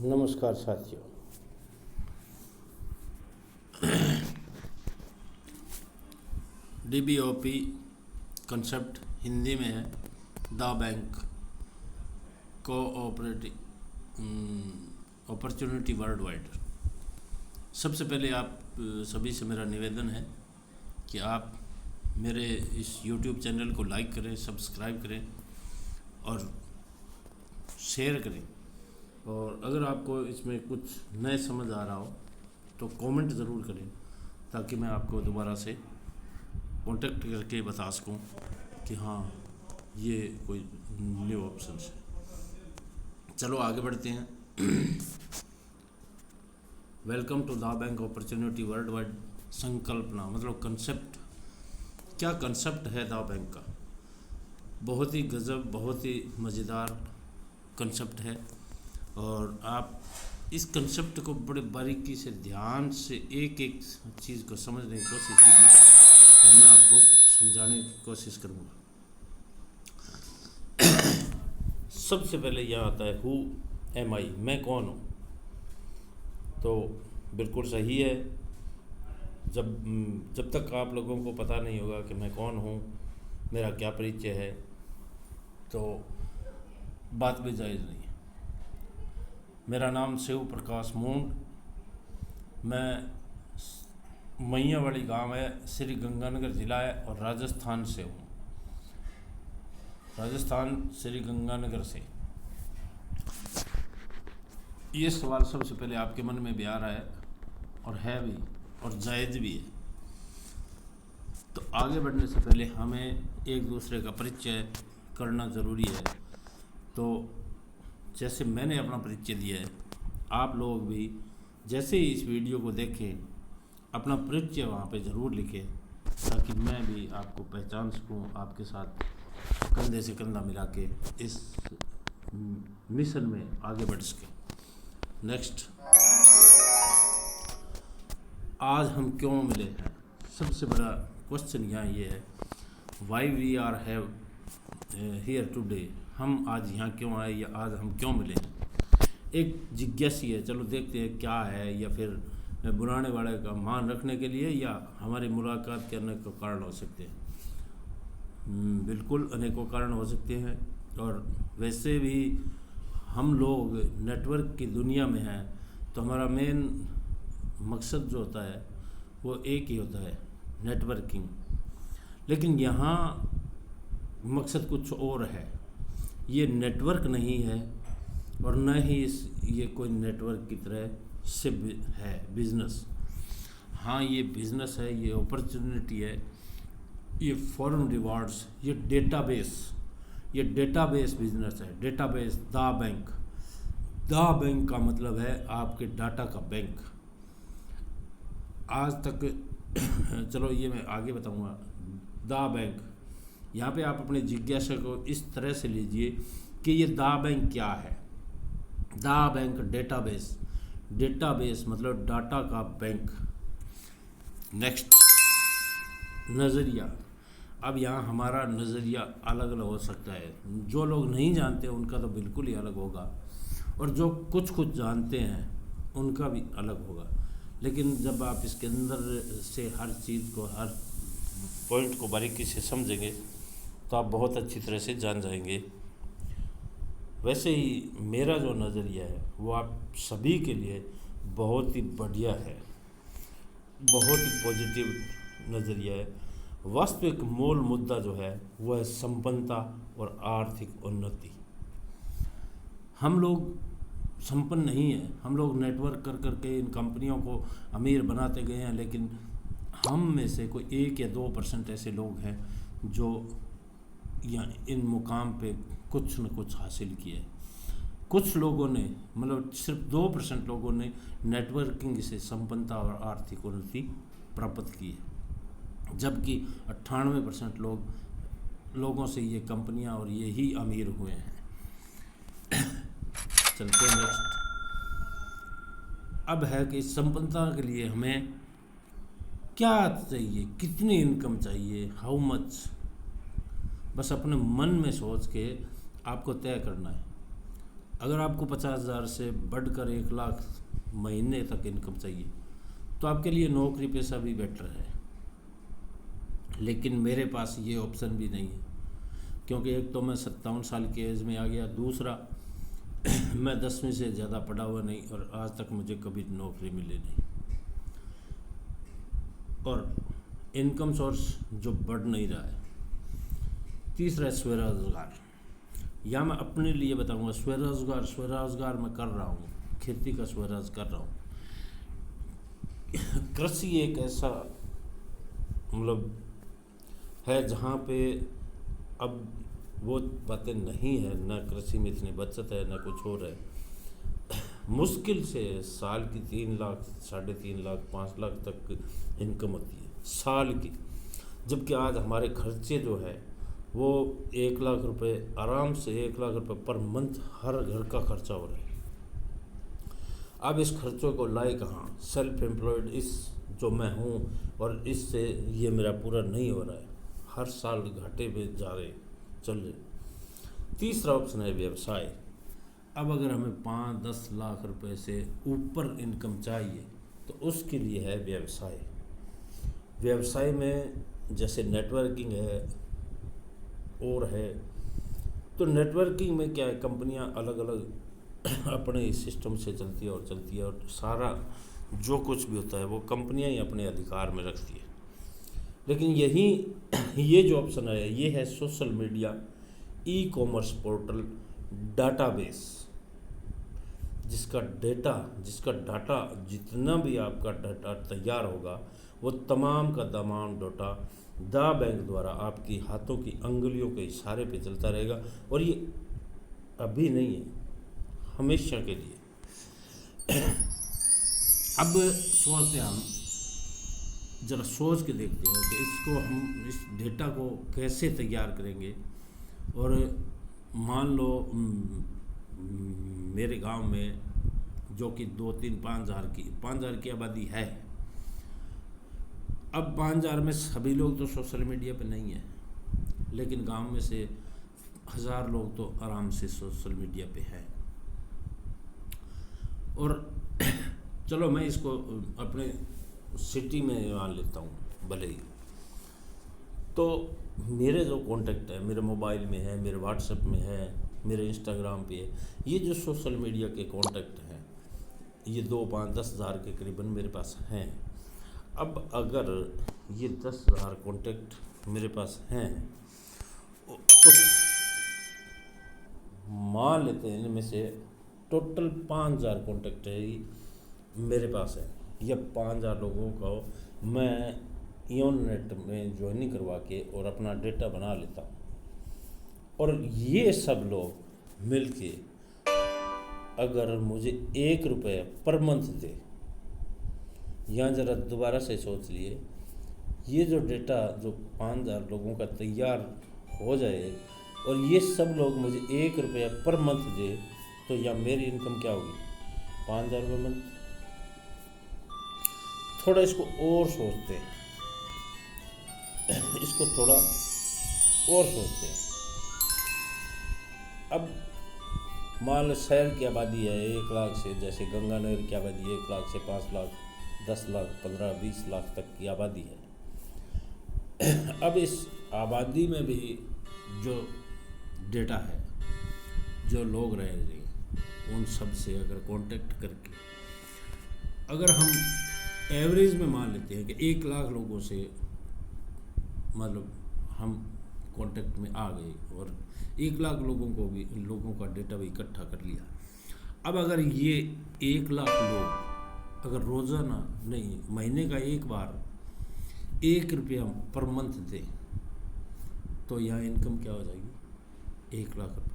नमस्कार साथियों। DBOP concept Hindi में है the bank cooperative opportunity world wide. सबसे पहले आप सभी से मेरा निवेदन है कि आप मेरे इस YouTube चैनल को लाइक करें, सब्सक्राइब करें और शेयर करें। और अगर आपको इसमें कुछ नए समझ आ रहा हो तो कमेंट ज़रूर करें ताकि मैं आपको दोबारा से कांटेक्ट करके बता सकूं कि हाँ ये कोई न्यू ऑप्शन है। चलो आगे बढ़ते हैं। Welcome to the bank opportunity worldwide. संकल्पना मतलब कंसेप्ट। क्या कंसेप्ट है द बैंक का? बहुत ही गज़ब, बहुत ही मज़ेदार कंसेप्ट है और आप इस कंसेप्ट को बड़े बारीकी से ध्यान से एक एक चीज़ को समझने की कोशिश कीजिए और मैं आपको समझाने की कोशिश करूँगा। सबसे पहले यह आता है हु एम आई, मैं कौन हूँ। तो बिल्कुल सही है। जब तक आप लोगों को पता नहीं होगा कि मैं कौन हूँ, मेरा क्या परिचय है, तो बात भी जायज़ नहीं है। मेरा नाम शिव प्रकाश मूंड, मैं मैयावाड़ी गांव है, श्री गंगानगर ज़िला है और राजस्थान से हूँ। राजस्थान श्री गंगानगर से। ये सवाल सबसे पहले आपके मन में भी आ रहा है और है भी और जायज़ भी है। तो आगे बढ़ने से पहले हमें एक दूसरे का परिचय करना ज़रूरी है। तो जैसे मैंने अपना परिचय दिया है, आप लोग भी जैसे ही इस वीडियो को देखें अपना परिचय वहाँ पे ज़रूर लिखें ताकि मैं भी आपको पहचान सकूँ, आपके साथ कंधे से कंधा मिला के इस मिशन में आगे बढ़ सकें। नेक्स्ट, आज हम क्यों मिले हैं? सबसे बड़ा क्वेश्चन यहाँ ये है, why we are have here today. हम आज यहाँ क्यों आए या आज हम क्यों मिले हैं? एक जिज्ञासी है, चलो देखते हैं क्या है, या फिर बुलाने वाले का मान रखने के लिए या हमारी मुलाकात के अनेकों कारण हो सकते हैं। बिल्कुल अनेकों कारण हो सकते हैं। और वैसे भी हम लोग नेटवर्क की दुनिया में हैं तो हमारा मेन मकसद जो होता है वो एक ही होता है, नेटवर्किंग। लेकिन यहाँ मकसद कुछ और है। ये नेटवर्क नहीं है और न ही ये कोई नेटवर्क की तरह से है बिज़नेस। हाँ ये बिज़नेस है, ये अपॉर्चुनिटी है, ये फॉरेन रिवार्ड्स, ये डेटाबेस बिज़नेस है। डेटाबेस द बैंक का मतलब है आपके डाटा का बैंक। आज तक चलो ये मैं आगे बताऊंगा। द बैंक, यहाँ पे आप अपने जिज्ञासा को इस तरह से लीजिए कि ये द बैंक क्या है। द बैंक डेटाबेस मतलब डाटा का बैंक। नेक्स्ट, नज़रिया। अब यहाँ हमारा नज़रिया अलग अलग हो सकता है। जो लोग नहीं जानते उनका तो बिल्कुल ही अलग होगा और जो कुछ जानते हैं उनका भी अलग होगा। लेकिन जब आप इसके अंदर से हर चीज़ को, हर पॉइंट को बारीकी से समझेंगे तो आप बहुत अच्छी तरह से जान जाएंगे। वैसे ही मेरा जो नज़रिया है वो आप सभी के लिए बहुत ही बढ़िया है, बहुत ही पॉजिटिव नज़रिया है। वास्तविक मूल मुद्दा जो है वह है संपन्नता और आर्थिक उन्नति। हम लोग संपन्न नहीं है, हम लोग नेटवर्क कर करके इन कंपनियों को अमीर बनाते गए हैं, लेकिन हम में से कोई 1 या 2% ऐसे लोग हैं जो या इन मुकाम पे कुछ न कुछ हासिल किए। कुछ लोगों ने, मतलब सिर्फ 2% लोगों ने नेटवर्किंग से संपन्नता और आर्थिक उन्नति प्राप्त की है, जबकि 98% लोगों से ये कंपनियां और ये ही अमीर हुए हैं। चलते हैं नेक्स्ट। अब है कि संपन्नता के लिए हमें क्या चाहिए, कितनी इनकम चाहिए, हाउ मच। बस अपने मन में सोच के आपको तय करना है। अगर आपको 50,000 से बढ़कर 1 लाख महीने तक इनकम चाहिए तो आपके लिए नौकरी पेशा भी बेटर है, लेकिन मेरे पास ये ऑप्शन भी नहीं है, क्योंकि एक तो मैं 57 साल की एज में आ गया, दूसरा मैं 10वीं से ज़्यादा पढ़ा हुआ नहीं और आज तक मुझे कभी नौकरी मिली नहीं, और इनकम सोर्स जो बढ़ नहीं रहा है। तीसरा है स्वरोजगार। या मैं अपने लिए बताऊंगा, स्वरोजगार मैं कर रहा हूँ, खेती का स्वरोजगार कर रहा हूँ। कृषि एक ऐसा मतलब है जहाँ पे अब वो बातें नहीं है, ना कृषि में इतनी बचत है ना कुछ और है। मुश्किल से साल की 3 लाख 3.5 लाख 5 लाख तक इनकम होती है साल की, जबकि आज हमारे खर्चे जो है वो 1 लाख रुपए, आराम से 1 लाख रुपए पर मंथ हर घर का खर्चा हो रहा है। अब इस खर्चों को लाए कहाँ? सेल्फ एम्प्लॉयड इस जो मैं हूँ, और इससे ये मेरा पूरा नहीं हो रहा है, हर साल घाटे पे जा रहे चल रहे। तीसरा ऑप्शन है व्यवसाय। अब अगर हमें 5-10 लाख रुपए से ऊपर इनकम चाहिए तो उसके लिए है व्यवसाय। व्यवसाय में जैसे नेटवर्किंग है और है, तो नेटवर्किंग में क्या है, कंपनियां अलग अलग अपने सिस्टम से चलती है और सारा जो कुछ भी होता है वो कंपनियां ही अपने अधिकार में रखती है। लेकिन ये जो ऑप्शन है ये है social media, e commerce portal, database, जिसका डाटा जितना भी आपका डाटा तैयार होगा वो तमाम का तमाम डाटा द बैंक द्वारा आपकी हाथों की अंगुलियों के इशारे पे चलता रहेगा, और ये अभी नहीं है, हमेशा के लिए। अब सोचते हैं हम, ज़रा सोच के देखते हैं कि इसको हम इस डेटा को कैसे तैयार करेंगे। और मान लो मेरे गांव में जो कि 5,000 की आबादी है, अब 5,000 में सभी लोग तो सोशल मीडिया पे नहीं है, लेकिन गांव में से 1,000 लोग तो आराम से सोशल मीडिया पे हैं। और चलो मैं इसको अपने सिटी में मान लेता हूँ भले ही, तो मेरे जो कॉन्टेक्ट है मेरे मोबाइल में है, मेरे व्हाट्सएप में है, मेरे इंस्टाग्राम पे है, ये जो सोशल मीडिया के कॉन्टेक्ट हैं ये 2, 5, 10 हज़ार के करीबन मेरे पास हैं। अब अगर ये 10,000 कॉन्टेक्ट मेरे पास हैं तो मान लेते हैं इनमें से टोटल 5,000 कॉन्टेक्ट है मेरे पास है, या 5,000 लोगों को मैं ईओनेट में ज्वाइनिंग करवा के और अपना डेटा बना लेता हूँ, और ये सब लोग मिलके अगर मुझे 1 रुपये पर मंथ दे, यहाँ ज़रा दोबारा से सोच लिए, ये जो डेटा जो 5,000 लोगों का तैयार हो जाए और ये सब लोग मुझे 1 रुपया पर मंथ दे, तो या मेरी इनकम क्या होगी? 5,000 रुपये मंथ। थोड़ा इसको और सोचते हैं, इसको थोड़ा और सोचते हैं। अब मान लो शहर की आबादी है 1 लाख से, जैसे गंगानगर की आबादी 1 लाख से 5 लाख 10 लाख 15 20 लाख तक की आबादी है। अब इस आबादी में भी जो डेटा है, जो लोग रह रहे हैं, उन सब से अगर कांटेक्ट करके अगर हम एवरेज में मान लेते हैं कि 1 लाख लोगों से मतलब हम कांटेक्ट में आ गए और 1 लाख लोगों का डेटा भी इकट्ठा कर लिया। अब अगर ये 1 लाख लोग अगर रोज़ाना नहीं, महीने का एक बार 1 रुपया पर मंथ दे, तो यहाँ इनकम क्या हो जाएगी? 1 लाख रुपये।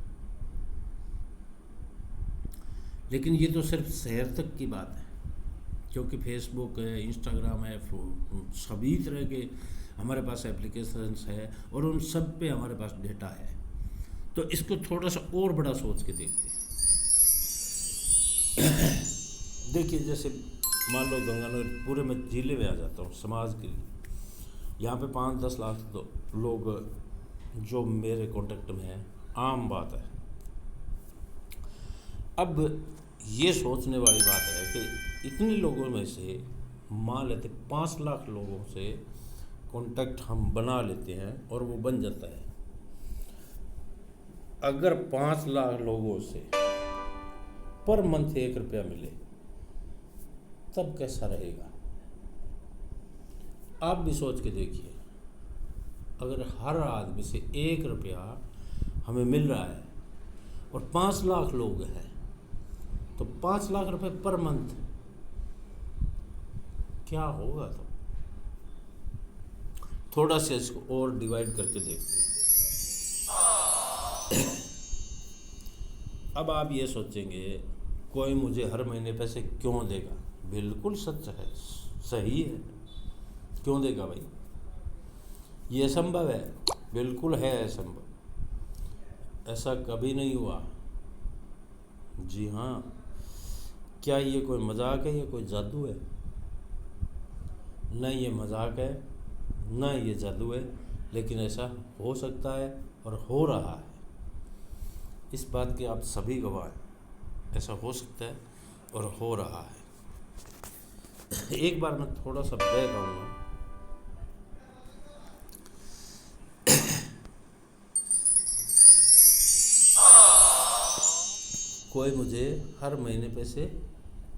लेकिन ये तो सिर्फ शहर तक की बात है, क्योंकि फेसबुक है, इंस्टाग्राम है, सभी तरह के हमारे पास एप्लीकेशंस है और उन सब पे हमारे पास डेटा है। तो इसको थोड़ा सा और बड़ा सोच के देखते हैं। देखिए, जैसे मान लो गंगानगर पूरे में जिले में आ जाता हूँ समाज के लिए, यहाँ पे 5-10 लाख तो लोग जो मेरे कांटेक्ट में हैं, आम बात है। अब ये सोचने वाली बात है कि इतने लोगों में से मान लेते 5 लाख लोगों से कांटेक्ट हम बना लेते हैं और वो बन जाता है। अगर 5 लाख लोगों से पर मंथ 1 रुपया मिले तब कैसा रहेगा? आप भी सोच के देखिए। अगर हर आदमी से 1 रुपया हमें मिल रहा है और 5 लाख लोग हैं तो 5 लाख रुपए पर मंथ क्या होगा? तो थोड़ा सा इसको और डिवाइड करके देखते हैं। अब आप ये सोचेंगे कोई मुझे हर महीने पैसे क्यों देगा? बिल्कुल सच है, सही है, क्यों देगा भाई? ये संभव है, बिल्कुल है असंभव, ऐसा कभी नहीं हुआ। जी हाँ, क्या ये कोई मजाक है या कोई जादू है? न ये मजाक है न ये जादू है, लेकिन ऐसा हो सकता है और हो रहा है। इस बात के आप सभी गवाह हैं, ऐसा हो सकता है और हो रहा है। एक बार मैं थोड़ा सा ब्रेक आऊँगा। कोई मुझे हर महीने पैसे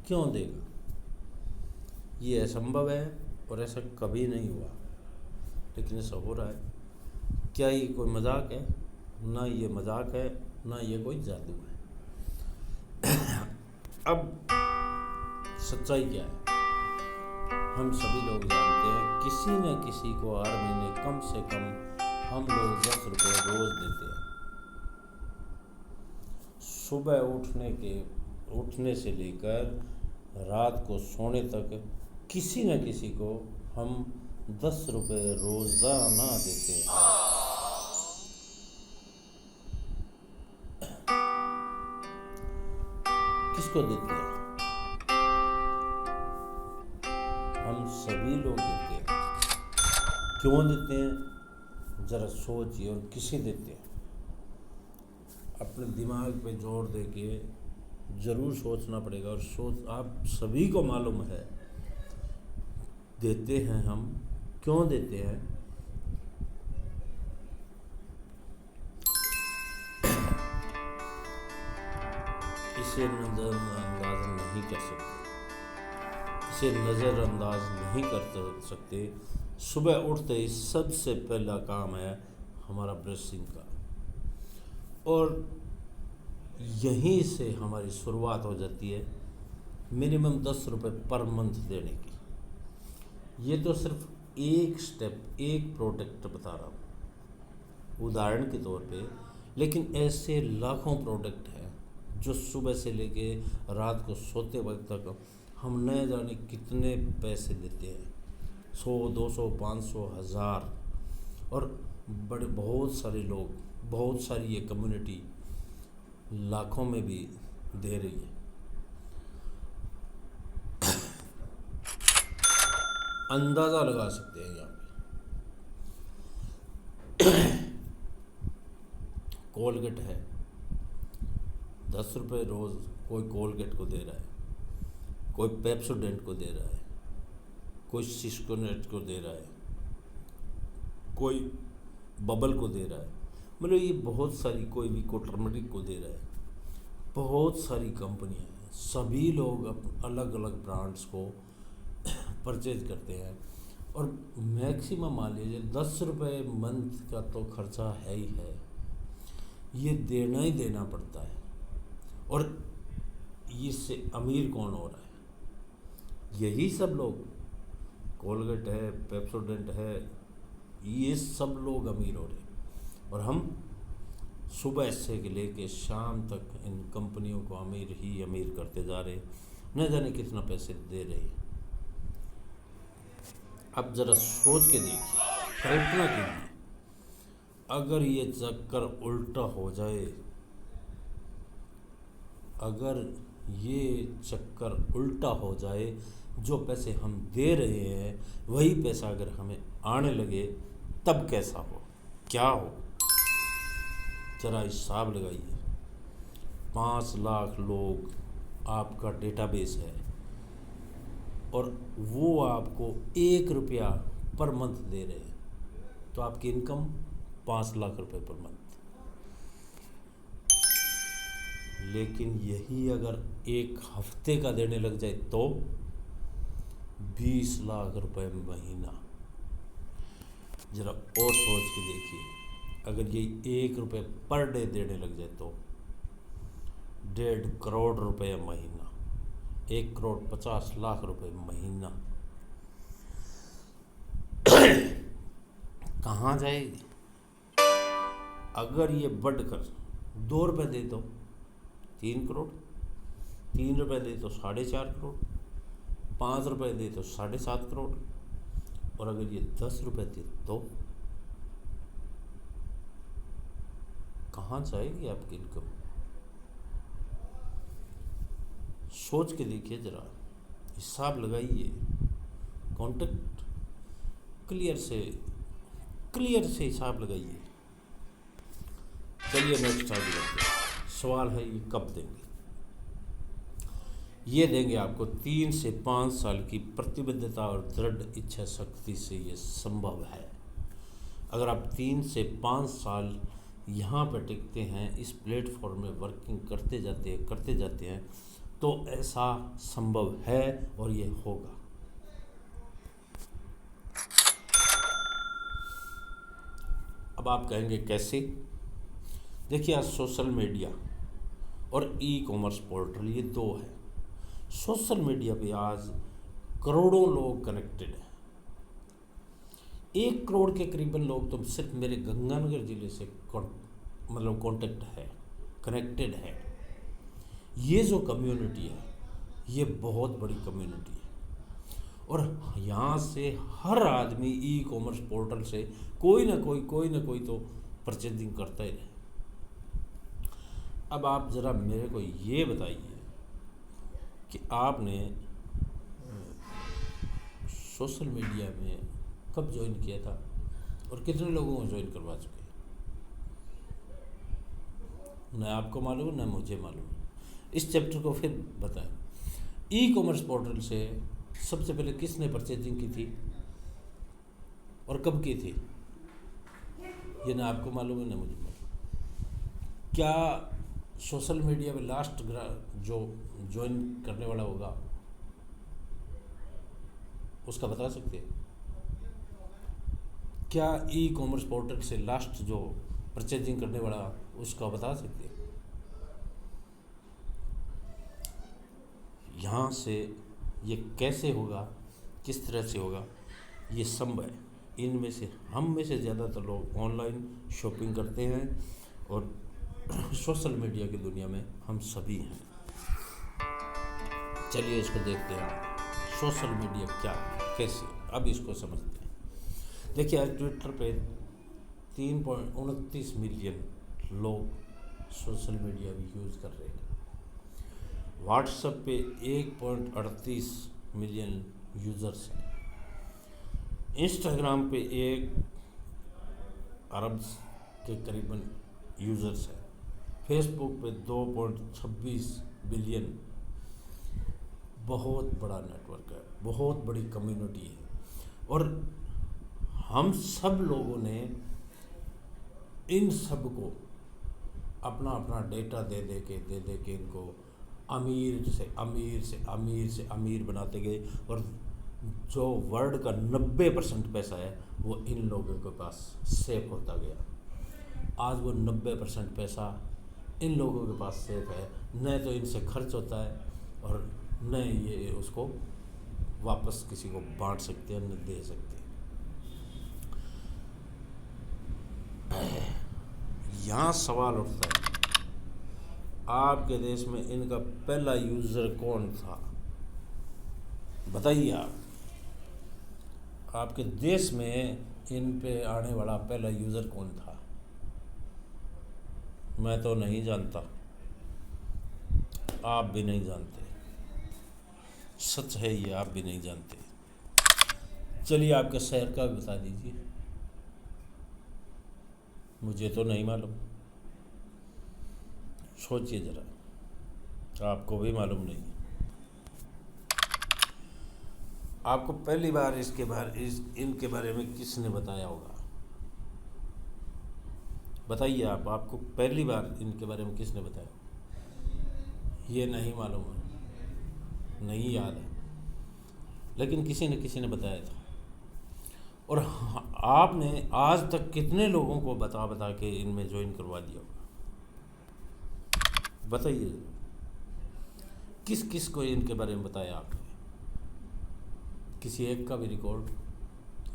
क्यों देगा? ये असंभव है और ऐसा कभी नहीं हुआ, लेकिन ऐसा हो रहा है। क्या ये कोई मजाक है? ना ये मजाक है ना ये कोई जादू है। अब सच्चाई क्या है? हम सभी लोग जानते हैं किसी न किसी को हर महीने कम से कम हम लोग 10 रुपये रोज देते हैं। सुबह उठने से लेकर रात को सोने तक किसी न किसी को हम 10 रुपये रोजाना देते हैं। किसको देते हैं? हम सभी लोग देते हैं। क्यों देते हैं? जरा सोचिए। और किसे देते हैं? अपने दिमाग पे जोर दे के ज़रूर सोचना पड़ेगा। और आप सभी को मालूम है देते हैं हम, क्यों देते हैं? इसे नज़रअंदाज नहीं कर सकते, इसे नज़रअंदाज नहीं कर सकते। सुबह उठते ही सबसे पहला काम है हमारा ब्रशिंग का, और यहीं से हमारी शुरुआत हो जाती है मिनिमम 10 रुपये पर मंथ देने की। ये तो सिर्फ एक स्टेप, एक प्रोडक्ट बता रहा हूँ उदाहरण के तौर पे, लेकिन ऐसे लाखों प्रोडक्ट हैं जो सुबह से लेके रात को सोते वक्त तक हम न जाने कितने पैसे देते हैं। 100, 200, 500, 1000, और बहुत सारे लोग, बहुत सारी ये कम्युनिटी लाखों में भी दे रही है। अंदाज़ा लगा सकते हैं यहाँ पे। कोलगेट है, 10 रुपये रोज़ कोई कोलगेट को दे रहा है, कोई पेप्सोडेंट को दे रहा है, कोई सिस्कोनेट को दे रहा है, कोई बबल को दे रहा है। मतलब ये बहुत सारी, कोई भी को टर्मरिक को दे रहा है। बहुत सारी कंपनियां हैं, सभी लोग अलग अलग ब्रांड्स को परचेज करते हैं। और मैक्सिमम मान लीजिए 10 रुपये मंथ का तो खर्चा है ही है, ये देना ही देना पड़ता है। और इससे अमीर कौन हो रहा है? यही सब लोग। कोलगेट है, पेप्सोडेंट है, ये सब लोग अमीर हो रहे हैं। और हम सुबह से लेके शाम तक इन कंपनियों को अमीर ही अमीर करते जा रहे, न जाने कितना पैसे दे रहे हैं। अब ज़रा सोच के देखिए, कल्पना कीजिए, अगर ये चक्कर उल्टा हो जाए, अगर ये चक्कर उल्टा हो जाए, जो पैसे हम दे रहे हैं वही पैसा अगर हमें आने लगे, तब कैसा हो, क्या हो? जरा हिसाब लगाइए। 5 लाख लोग आपका डेटाबेस है और वो आपको 1 रुपया पर मंथ दे रहे हैं, तो आपकी इनकम 5 लाख रुपए पर मंथ। लेकिन यही अगर 1 हफ्ते का देने लग जाए तो 20 लाख रुपए महीना। ज़रा और सोच के देखिए, अगर ये 1 रुपये पर डे देने लग जाए तो 1.5 करोड़ रुपए महीना, 1,50,00,000 रुपए महीना। कहाँ जाएगी? अगर ये बढ़कर 2 रुपये दे तो 3 करोड़, 3 रुपये दे तो 4.5 करोड़, 5 रुपये दे तो 7.5 करोड़, और अगर ये 10 रुपये दे तो कहाँ जाएगी आपकी इनकम? सोच के देखिए, ज़रा हिसाब लगाइए, कॉन्टेक्ट क्लियर से हिसाब लगाइए। चलिए नेक्स्ट आगे बढ़ते हैं। सवाल है ये कब देंगे? ये देंगे आपको 3 से 5 साल की प्रतिबद्धता और दृढ़ इच्छा शक्ति से ये संभव है। अगर आप 3 से 5 साल यहाँ पर टिकते हैं, इस प्लेटफॉर्म में वर्किंग करते जाते हैं तो ऐसा संभव है और ये होगा। अब आप कहेंगे कैसे? देखिए, आज सोशल मीडिया और ई कॉमर्स पोर्टल ये दो है। सोशल मीडिया पे आज करोड़ों लोग कनेक्टेड हैं। 1 करोड़ के करीबन लोग तो सिर्फ मेरे गंगानगर ज़िले से कांटेक्ट है, कनेक्टेड है। ये जो कम्युनिटी है ये बहुत बड़ी कम्युनिटी है और यहाँ से हर आदमी ई कॉमर्स पोर्टल से कोई ना कोई तो परचेजिंग करता ही रहे। अब आप ज़रा मेरे को ये बताइए कि आपने सोशल मीडिया में कब ज्वाइन किया था और कितने लोगों को ज्वाइन करवा चुके? न आपको मालूम है न मुझे मालूम है। इस चैप्टर को फिर बताएं। ई कॉमर्स पोर्टल से सबसे पहले किसने परचेजिंग की थी और कब की थी? ये ना आपको मालूम है ना मुझे मालूम। क्या सोशल मीडिया में लास्ट जो ज्वाइन करने वाला होगा उसका बता सकते हैं? क्या ई कॉमर्स पोर्टल से लास्ट जो परचेजिंग करने वाला उसका बता सकते हैं? यहाँ से ये कैसे होगा, किस तरह से होगा, ये संभव है। इनमें से हम में से ज़्यादातर लोग ऑनलाइन शॉपिंग करते हैं और सोशल मीडिया की दुनिया में हम सभी हैं। चलिए इसको देखते हैं, सोशल मीडिया क्या है, कैसे, अब इसको समझते हैं। देखिए, आज ट्विटर पे 3.29 मिलियन लोग सोशल मीडिया भी यूज़ कर रहे हैं। व्हाट्सएप पे 1.38 मिलियन यूज़र्स हैं। इंस्टाग्राम पे 1 अरब के करीबन यूज़र्स हैं। फेसबुक पे 2.26 बिलियन। बहुत बड़ा नेटवर्क है, बहुत बड़ी कम्युनिटी है और हम सब लोगों ने इन सब को अपना अपना डेटा दे दे के इनको अमीर से अमीर बनाते गए और जो वर्ल्ड का 90% पैसा है वो इन लोगों के पास सेव होता गया। आज वो 90% पैसा इन लोगों के पास सेव है, न तो इनसे खर्च होता है और न ये उसको वापस किसी को बांट सकते हैं, न दे सकते हैं। यहाँ सवाल उठता है, आपके देश में इनका पहला यूज़र कौन था? बताइए आप, आपके देश में इन पे आने वाला पहला यूज़र कौन था? मैं तो नहीं जानता, आप भी नहीं जानते। सच है ये, आप भी नहीं जानते। चलिए आपके शहर का बता दीजिए, मुझे तो नहीं मालूम। सोचिए ज़रा। आपको भी मालूम नहीं। आपको पहली बार इनके बारे में किसने बताया होगा? बताइए आपको पहली बार इनके बारे में किसने बताया? ये नहीं मालूम है, नहीं याद है, लेकिन किसी ने बताया था। और आपने आज तक कितने लोगों को बता बता के इनमें ज्वाइन करवा दिया होगा? बताइए, किस किस को इनके बारे में बताया आपने? किसी एक का भी रिकॉर्ड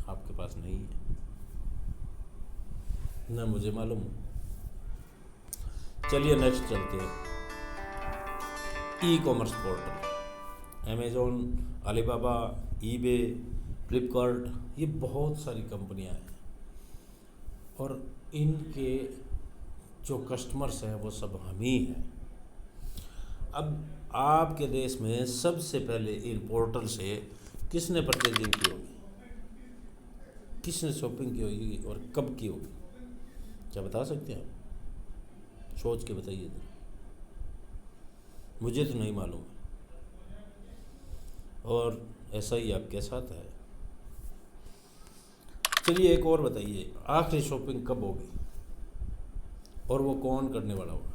आपके पास नहीं है, ना मुझे मालूम। चलिए नेक्स्ट चलते हैं। E commerce portal, Amazon, Alibaba, eBay, Flipkart, ये बहुत सारी कंपनियां हैं और इनके जो कस्टमर्स हैं वो सब हम ही हैं। अब आपके देश में सबसे पहले इन पोर्टल से किसने परचेजिंग की होगी, किसने शॉपिंग की होगी और कब की होगी? क्या बता सकते हैं आप? सोच के बताइए जरा, मुझे तो नहीं मालूम है और ऐसा ही आपके साथ है। चलिए एक और बताइए, आखिरी शॉपिंग कब होगी और वो कौन करने वाला होगा?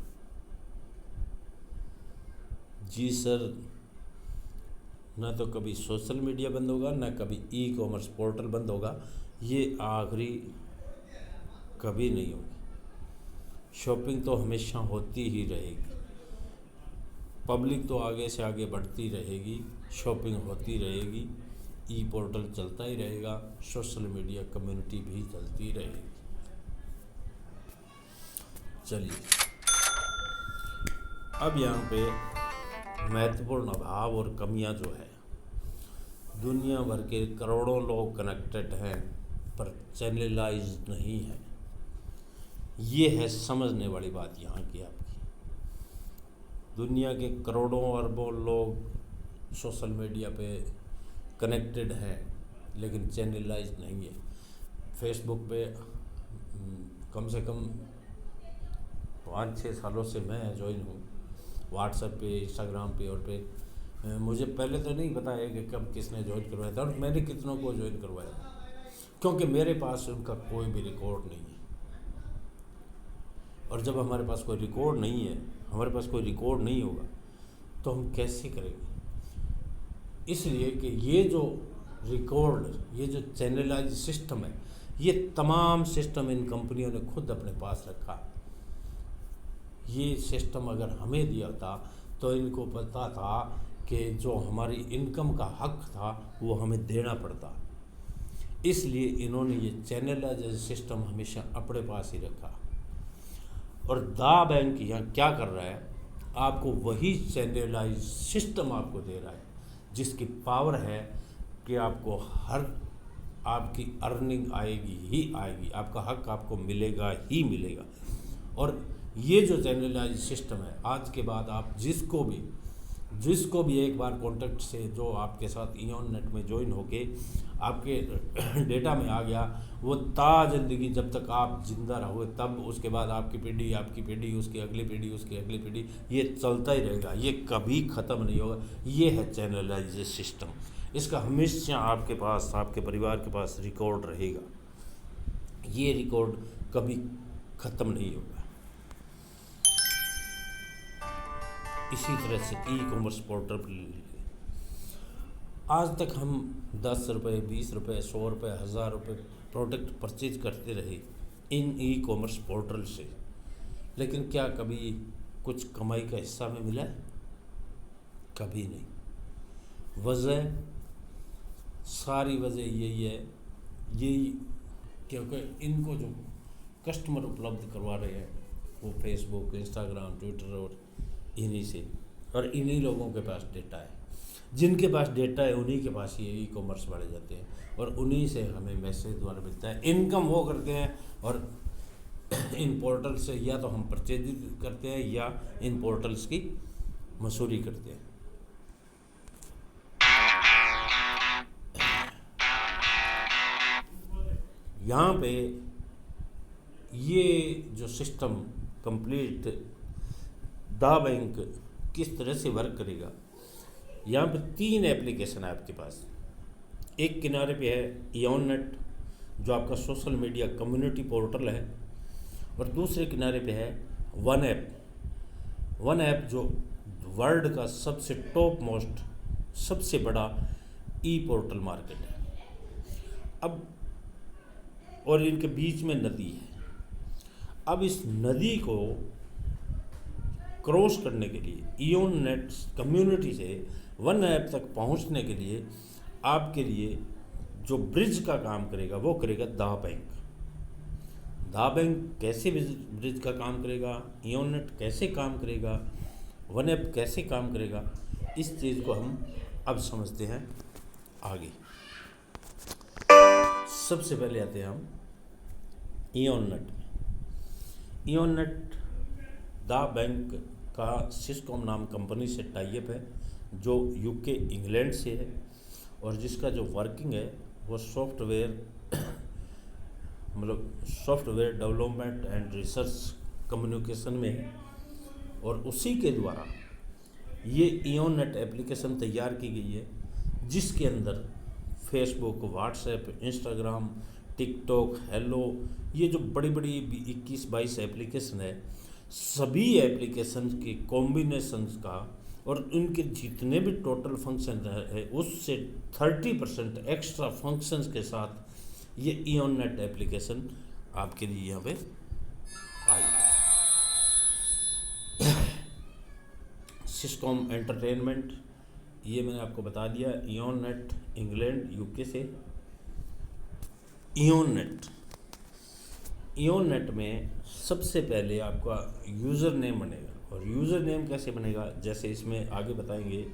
जी सर, ना तो कभी सोशल मीडिया बंद होगा, ना कभी ई कॉमर्स पोर्टल बंद होगा, ये आखिरी कभी नहीं होगी। शॉपिंग तो हमेशा होती ही रहेगी, पब्लिक तो आगे से आगे बढ़ती रहेगी, शॉपिंग होती रहेगी, ई पोर्टल चलता ही रहेगा, सोशल मीडिया कम्युनिटी भी चलती रहेगी। चलिए अब यहाँ पे महत्वपूर्ण अभाव और कमियां जो है, दुनिया भर के करोड़ों लोग कनेक्टेड हैं पर चैनलाइज नहीं है, ये है समझने वाली बात यहाँ की आपकी। दुनिया के करोड़ों अरबों लोग सोशल मीडिया पे कनेक्टेड हैं लेकिन चैनलाइज नहीं है। फेसबुक पे कम से कम 5-6 सालों से मैं ज्वाइन हूँ, व्हाट्सएप पे, इंस्टाग्राम पे और पे मुझे पहले तो नहीं पता है कि कब किसने ज्वाइन करवाया था और मैंने कितनों को ज्वाइन करवाया, क्योंकि मेरे पास उनका कोई भी रिकॉर्ड नहीं है। और जब हमारे पास कोई रिकॉर्ड नहीं है, हमारे पास कोई रिकॉर्ड नहीं होगा तो हम कैसे करेंगे? इसलिए कि ये जो रिकॉर्ड, ये जो चैनलाइज सिस्टम है, ये तमाम सिस्टम इन कंपनियों ने खुद अपने पास रखा। ये सिस्टम अगर हमें दिया था तो इनको पता था कि जो हमारी इनकम का हक था वो हमें देना पड़ता, इसलिए इन्होंने ये चैनलाइज सिस्टम हमेशा अपने पास ही रखा। और दा बैंक यहाँ क्या कर रहा है, आपको वही चैनलाइज सिस्टम आपको दे रहा है जिसकी पावर है कि आपको हर आपकी अर्निंग आएगी ही आएगी, आपका हक आपको मिलेगा ही मिलेगा। और ये जो चैनलाइज सिस्टम है, आज के बाद आप जिसको भी एक बार कॉन्टैक्ट से जो आपके साथ इयॉन नेट में ज्वाइन होके आपके डेटा में आ गया, वो ज़िंदगी जब तक आप जिंदा रहोगे तब उसके बाद आपकी पीढ़ी, उसकी अगली पीढ़ी, ये चलता ही रहेगा, ये कभी ख़त्म नहीं होगा। ये है चैनलाइज सिस्टम, इसका हमेशा आपके पास, आपके परिवार के पास रिकॉर्ड रहेगा, ये रिकॉर्ड कभी ख़त्म नहीं होगा। इसी तरह से ई कॉमर्स पोर्टल पर आज तक हम 10 रुपये, 20 रुपये, 100 रुपये, 1000 रुपये प्रोडक्ट परचेज करते रहे इन ई कॉमर्स पोर्टल से, लेकिन क्या कभी कुछ कमाई का हिस्सा में मिला है? कभी नहीं। सारी वजह यही है, क्योंकि इनको जो कस्टमर उपलब्ध करवा रहे हैं वो फेसबुक, इंस्टाग्राम, ट्विटर और इन्हीं से, और इन्हीं लोगों के पास डेटा है। जिनके पास डेटा है उन्हीं के पास ये ई कॉमर्स बढ़े जाते हैं और उन्हीं से हमें मैसेज द्वारा मिलता है। इनकम वो करते हैं और इन पोर्टल से या तो हम परचेज करते हैं या इन पोर्टल्स की मसूरी करते हैं। यहाँ पे ये जो सिस्टम कंप्लीट दा बैंक किस तरह से वर्क करेगा। यहाँ पे 3 एप्लीकेशन है आपके पास। एक किनारे पे है EONNET जो आपका सोशल मीडिया कम्युनिटी पोर्टल है, और दूसरे किनारे पे है वन ऐप जो वर्ल्ड का सबसे टॉप मोस्ट सबसे बड़ा पोर्टल मार्केट है। अब और इनके बीच में नदी है। अब इस नदी को क्रॉस करने के लिए EONNET कम्युनिटी से वन ऐप तक पहुंचने के लिए आपके लिए जो ब्रिज का काम करेगा वो करेगा दा बैंक। दा बैंक कैसे ब्रिज का काम करेगा, EONNET कैसे काम करेगा, वन ऐप कैसे काम करेगा, इस चीज़ को हम अब समझते हैं आगे। सबसे पहले आते हैं हम EONNET। EONNET दा बैंक का सिस्कॉम नाम कंपनी से टाइप है जो UK इंग्लैंड से है, और जिसका जो वर्किंग है वो सॉफ्टवेयर मतलब software development and research communication में है। और उसी के द्वारा ये EONNET एप्लीकेशन तैयार की गई है, जिसके अंदर Facebook, WhatsApp, Instagram, TikTok, hello, ये जो बड़ी बड़ी 21-22 एप्लीकेशन है, सभी एप्लीकेशन के कॉम्बिनेशंस का और उनके जितने भी टोटल फंक्शन है उससे 30% एक्स्ट्रा फंक्शंस के साथ ये EONNET एप्लीकेशन आपके लिए यहाँ पे आई। सिस्कॉम एंटरटेनमेंट, ये मैंने आपको बता दिया। EONNET इंग्लैंड UK से। EONNET में सबसे पहले आपका यूज़र नेम बनेगा, और यूज़र नेम कैसे बनेगा जैसे इसमें आगे बताएंगे।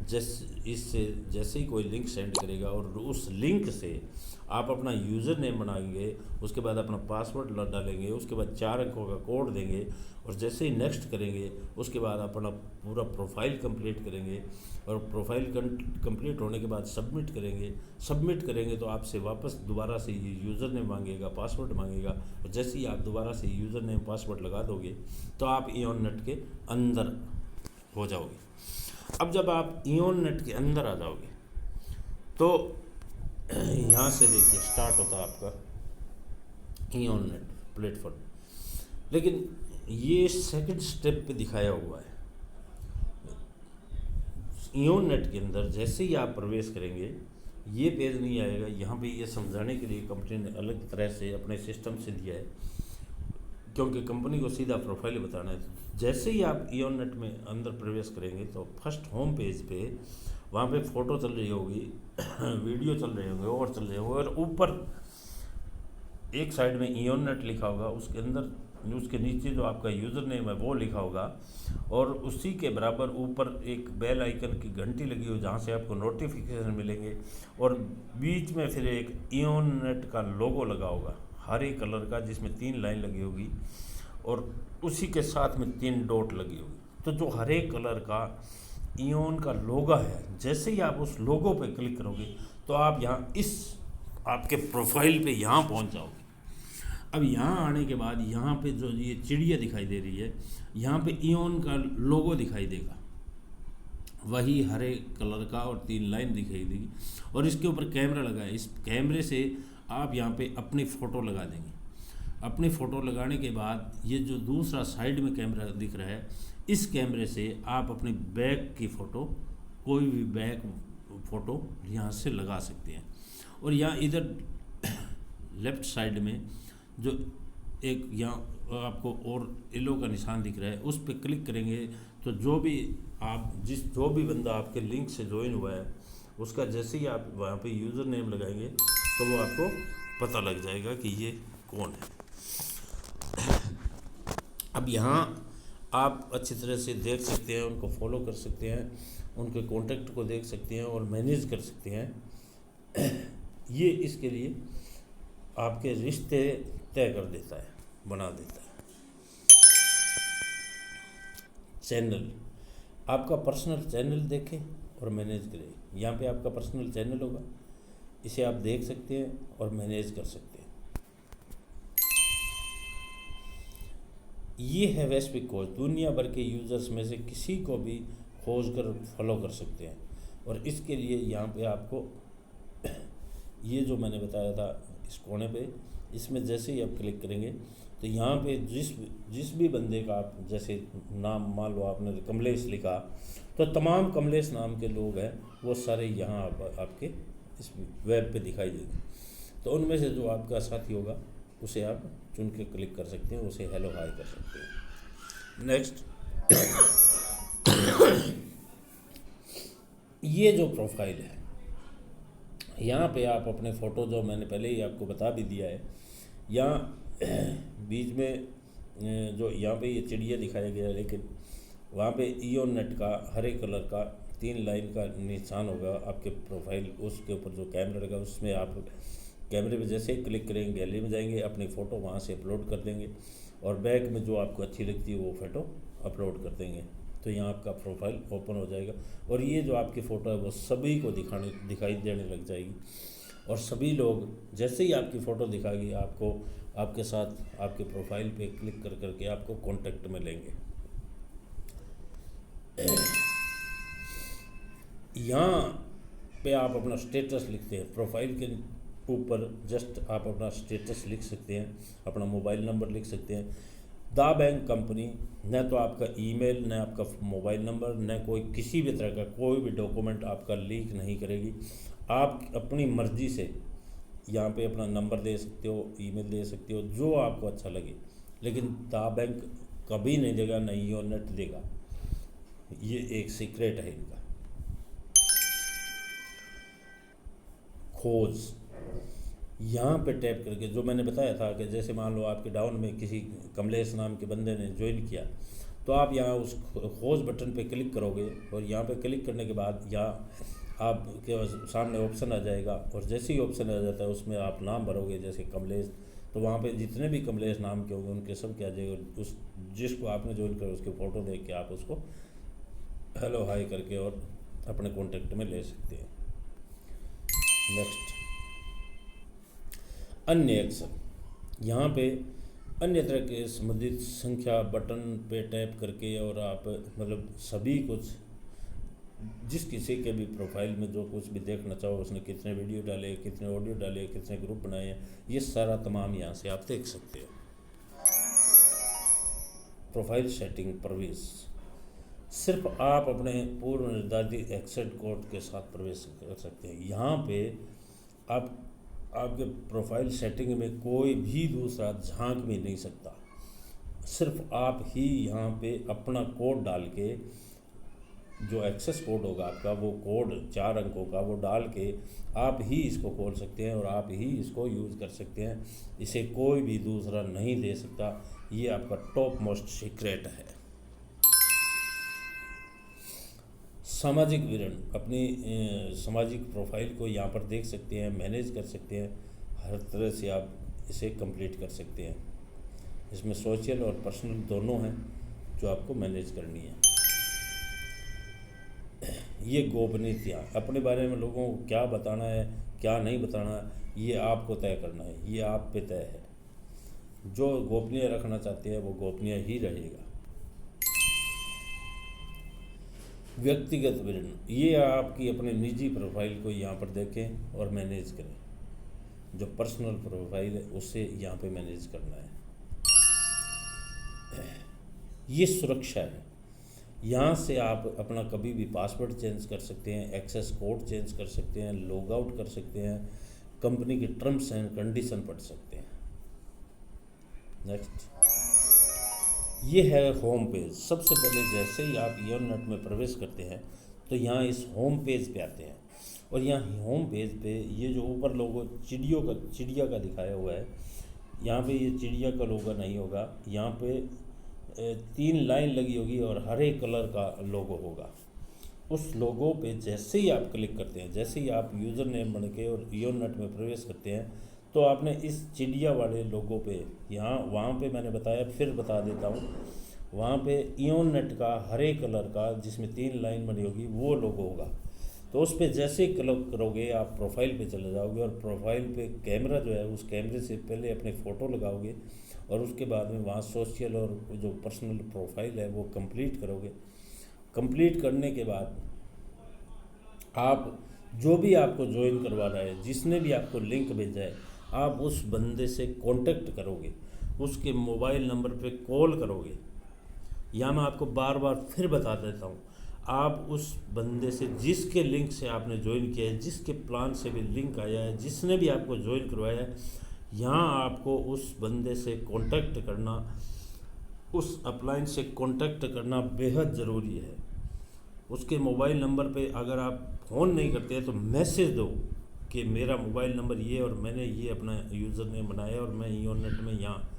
जैसे ही कोई लिंक सेंड करेगा और उस लिंक से आप अपना यूज़र नेम बनाएंगे, उसके बाद अपना पासवर्ड डालेंगे, उसके बाद 4 अंकों का कोड देंगे, और जैसे ही नेक्स्ट करेंगे उसके बाद अपना पूरा प्रोफाइल कंप्लीट करेंगे, और प्रोफाइल कंप्लीट होने के बाद सबमिट करेंगे तो आपसे वापस दोबारा से ये यूज़र नेम मांगेगा, पासवर्ड मांगेगा, और जैसे ही आप दोबारा से यूज़र नेम पासवर्ड लगा दोगे तो आप EONNET के अंदर हो जाओगे। अब जब आप EONNET के अंदर आ जाओगे तो यहाँ से देखिए स्टार्ट होता है आपका EONNET प्लेटफॉर्म, लेकिन ये सेकंड स्टेप पे दिखाया हुआ है। EONNET के अंदर जैसे ही आप प्रवेश करेंगे ये पेज नहीं आएगा। यहाँ पे ये समझाने के लिए कंपनी ने अलग तरह से अपने सिस्टम से दिया है, क्योंकि कंपनी को सीधा प्रोफाइल बताना है। जैसे ही आप EONNET में अंदर प्रवेश करेंगे तो फर्स्ट होम पेज पे वहाँ पे फ़ोटो चल रही होगी, वीडियो चल रहे होंगे और चल रहे होंगे, और ऊपर एक साइड में EONNET लिखा होगा, उसके अंदर उसके नीचे जो आपका यूज़र नेम है वो लिखा होगा, और उसी के बराबर ऊपर एक बेल आइकन की घंटी लगी हो जहाँ से आपको नोटिफिकेशन मिलेंगे, और बीच में फिर एक EONNET का लोगो लगा होगा हरे कलर का, जिसमें 3 लाइन लगी होगी, और उसी के साथ में 3 डॉट लगी होगी। तो जो हरे कलर का EON का लोगो है, जैसे ही आप उस लोगो पे क्लिक करोगे तो आप यहाँ इस आपके प्रोफाइल पे यहाँ पहुँच जाओगे। अब यहाँ आने के बाद यहाँ पे जो ये चिड़िया दिखाई दे रही है, यहाँ पे EON का लोगो दिखाई देगा, वही हरे कलर का, और 3 लाइन दिखाई देगी, और इसके ऊपर कैमरा लगा है। इस कैमरे से आप यहाँ पे अपनी फ़ोटो लगा देंगे। अपनी फ़ोटो लगाने के बाद ये जो दूसरा साइड में कैमरा दिख रहा है, इस कैमरे से आप अपनी बैक की फ़ोटो, कोई भी बैक फ़ोटो यहाँ से लगा सकते हैं। और यहाँ इधर लेफ़्ट साइड में जो एक यहाँ आपको और येलो का निशान दिख रहा है, उस पर क्लिक करेंगे तो जो भी बंदा आपके लिंक से ज्वाइन हुआ है उसका जैसे ही आप वहाँ पे यूज़र नेम लगाएंगे तो वो आपको पता लग जाएगा कि ये कौन है। अब यहाँ आप अच्छी तरह से देख सकते हैं, उनको फॉलो कर सकते हैं, उनके कॉन्टेक्ट को देख सकते हैं और मैनेज कर सकते हैं। ये इसके लिए आपके रिश्ते तय कर देता है, बना देता है। चैनल, आपका पर्सनल चैनल देखें और मैनेज करें। यहाँ पे आपका पर्सनल चैनल होगा, इसे आप देख सकते हैं और मैनेज कर सकते हैं। ये है वैश्विक खोज, दुनिया भर के यूज़र्स में से किसी को भी खोज कर फॉलो कर सकते हैं। और इसके लिए यहाँ पे आपको ये जो मैंने बताया था इस कोने पे, इसमें जैसे ही आप क्लिक करेंगे तो यहाँ पे जिस भी बंदे का आप जैसे नाम मान लो आपने कमलेश लिखा, तो तमाम कमलेश नाम के लोग हैं वो सारे यहाँ आपके इस वेब पे दिखाई देंगे। तो उनमें से जो आपका साथी होगा उसे आप चुन के क्लिक कर सकते हैं, उसे हेलो हाय कर सकते हैं। नेक्स्ट, ये जो प्रोफाइल है यहाँ पे आप अपने फ़ोटो, जो मैंने पहले ही आपको बता भी दिया है, यहाँ बीच में जो यहाँ पे ये चिड़िया दिखाया गया है, लेकिन वहाँ पे ईओनेट का हरे कलर का 3 लाइन का निशान होगा आपके प्रोफाइल, उसके ऊपर जो कैमरा लगा उसमें आप कैमरे में जैसे ही क्लिक करेंगे गैलरी में जाएंगे, अपनी फ़ोटो वहाँ से अपलोड कर देंगे और बैक में जो आपको अच्छी लगती है वो फ़ोटो अपलोड कर देंगे, तो यहाँ आपका प्रोफाइल ओपन हो जाएगा। और ये जो आपकी फ़ोटो है वो सभी को दिखाई देने लग जाएगी, और सभी लोग जैसे ही आपकी फ़ोटो दिखाएगी आपको आपके साथ आपके प्रोफाइल पे क्लिक कर करके आपको कांटेक्ट में लेंगे। यहाँ पे आप अपना स्टेटस लिखते हैं, प्रोफाइल के ऊपर जस्ट आप अपना स्टेटस लिख सकते हैं, अपना मोबाइल नंबर लिख सकते हैं। द बैंक कंपनी न तो आपका ईमेल, न आपका मोबाइल नंबर, न कोई किसी भी तरह का कोई भी डॉक्यूमेंट आपका लीक नहीं करेगी। आप अपनी मर्ज़ी से यहाँ पे अपना नंबर दे सकते हो, ईमेल दे सकते हो, जो आपको अच्छा लगे, लेकिन द बैंक कभी नहीं देगा, न ईओनेट देगा। ये एक सीक्रेट है इनका। खोज, यहाँ पे टैप करके जो मैंने बताया था कि जैसे मान लो आपके डाउन में किसी कमलेश नाम के बंदे ने ज्वाइन किया, तो आप यहाँ उस खोज बटन पे क्लिक करोगे और यहाँ पे क्लिक करने के बाद यहाँ आपके सामने ऑप्शन आ जाएगा, और जैसे ही ऑप्शन आ जाता है उसमें आप नाम भरोगे जैसे कमलेश, तो वहाँ पे जितने भी कमलेश नाम के होंगे उनके सब क्या आ जाएगा, उस जिसको आपने ज्वाइन किया उसकी फ़ोटो देख के आप उसको हेलो हाय करके और अपने कॉन्टेक्ट में ले सकते हैं। नेक्स्ट, अन्य एक्शन, यहाँ पे अन्य तरह के संबंधित संख्या बटन पे टैप करके और आप मतलब सभी कुछ जिस किसी के भी प्रोफाइल में जो कुछ भी देखना चाहो, उसने कितने वीडियो डाले, कितने ऑडियो डाले, कितने ग्रुप बनाए हैं, ये सारा तमाम यहाँ से आप देख सकते हो। प्रोफाइल सेटिंग प्रवेश, सिर्फ आप अपने पूर्व निर्धारित एक्सेस कोड के साथ प्रवेश कर सकते हैं। यहाँ पे आप आपके प्रोफाइल सेटिंग में कोई भी दूसरा झांक भी नहीं सकता, सिर्फ आप ही यहाँ पे अपना कोड डाल के, जो एक्सेस कोड होगा आपका, वो कोड 4 अंकों का, वो डाल के आप ही इसको खोल सकते हैं और आप ही इसको यूज़ कर सकते हैं। इसे कोई भी दूसरा नहीं दे सकता, ये आपका टॉप मोस्ट सीक्रेट है। सामाजिक विवरण, अपनी सामाजिक प्रोफाइल को यहाँ पर देख सकते हैं, मैनेज कर सकते हैं, हर तरह से आप इसे कंप्लीट कर सकते हैं। इसमें सोशल और पर्सनल दोनों हैं जो आपको मैनेज करनी है। ये गोपनीयता, अपने बारे में लोगों को क्या बताना है क्या नहीं बताना है, ये आपको तय करना है, ये आप पे तय है। जो गोपनीय रखना चाहते हैं वो गोपनीय ही रहेगा। व्यक्तिगत विवरण, ये आपकी अपने निजी प्रोफाइल को यहाँ पर देखें और मैनेज करें। जो पर्सनल प्रोफाइल है उसे यहाँ पे मैनेज करना है। ये सुरक्षा है, यहाँ से आप अपना कभी भी पासवर्ड चेंज कर सकते हैं, एक्सेस कोड चेंज कर सकते हैं, लॉग आउट कर सकते हैं, कंपनी के टर्म्स एंड कंडीशन पढ़ सकते हैं। नेक्स्ट, ये है होम पेज। सबसे पहले जैसे ही आप ईओनेट में प्रवेश करते हैं तो यहाँ इस होम पेज पे आते हैं, और यहाँ होम पेज पे ये जो ऊपर लोगो चिड़िया का दिखाया हुआ है, यहाँ पे ये चिड़िया का लोगो नहीं होगा, यहाँ पे 3 लाइन लगी होगी और हरे कलर का लोगो होगा। उस लोगो पे जैसे ही आप क्लिक करते हैं, जैसे ही आप यूज़र नेम बन के और ईओनेट में प्रवेश करते हैं, तो आपने इस चिड़िया वाले लोगो पे वहाँ पे मैंने बताया, फिर बता देता हूँ, वहाँ पे ईओनेट का हरे कलर का जिसमें 3 लाइन बनी होगी वो लोगो होगा। तो उस पर जैसे ही क्लिक करोगे आप प्रोफाइल पे चले जाओगे, और प्रोफाइल पे कैमरा जो है उस कैमरे से पहले अपनी फ़ोटो लगाओगे, और उसके बाद में वहाँ सोशल और जो पर्सनल प्रोफाइल है वो कंप्लीट करोगे। कंप्लीट करने के बाद आप जो भी आपको ज्वाइन करवा रहा है, जिसने भी आपको लिंक भेजा है, आप उस बंदे से कांटेक्ट करोगे, उसके मोबाइल नंबर पे कॉल करोगे। या मैं आपको बार बार फिर बता देता हूँ, आप उस बंदे से जिसके लिंक से आपने ज्वाइन किया है, जिसके प्लान से भी लिंक आया है, जिसने भी आपको ज्वाइन करवाया है, यहाँ आपको उस बंदे से कांटेक्ट करना, उस अपलाइन से कांटेक्ट करना बेहद ज़रूरी है। उसके मोबाइल नंबर पे अगर आप फ़ोन नहीं करते तो मैसेज दो कि मेरा मोबाइल नंबर ये और मैंने ये अपना यूज़र नेम बनाया और मैं ईओनेट में यहाँ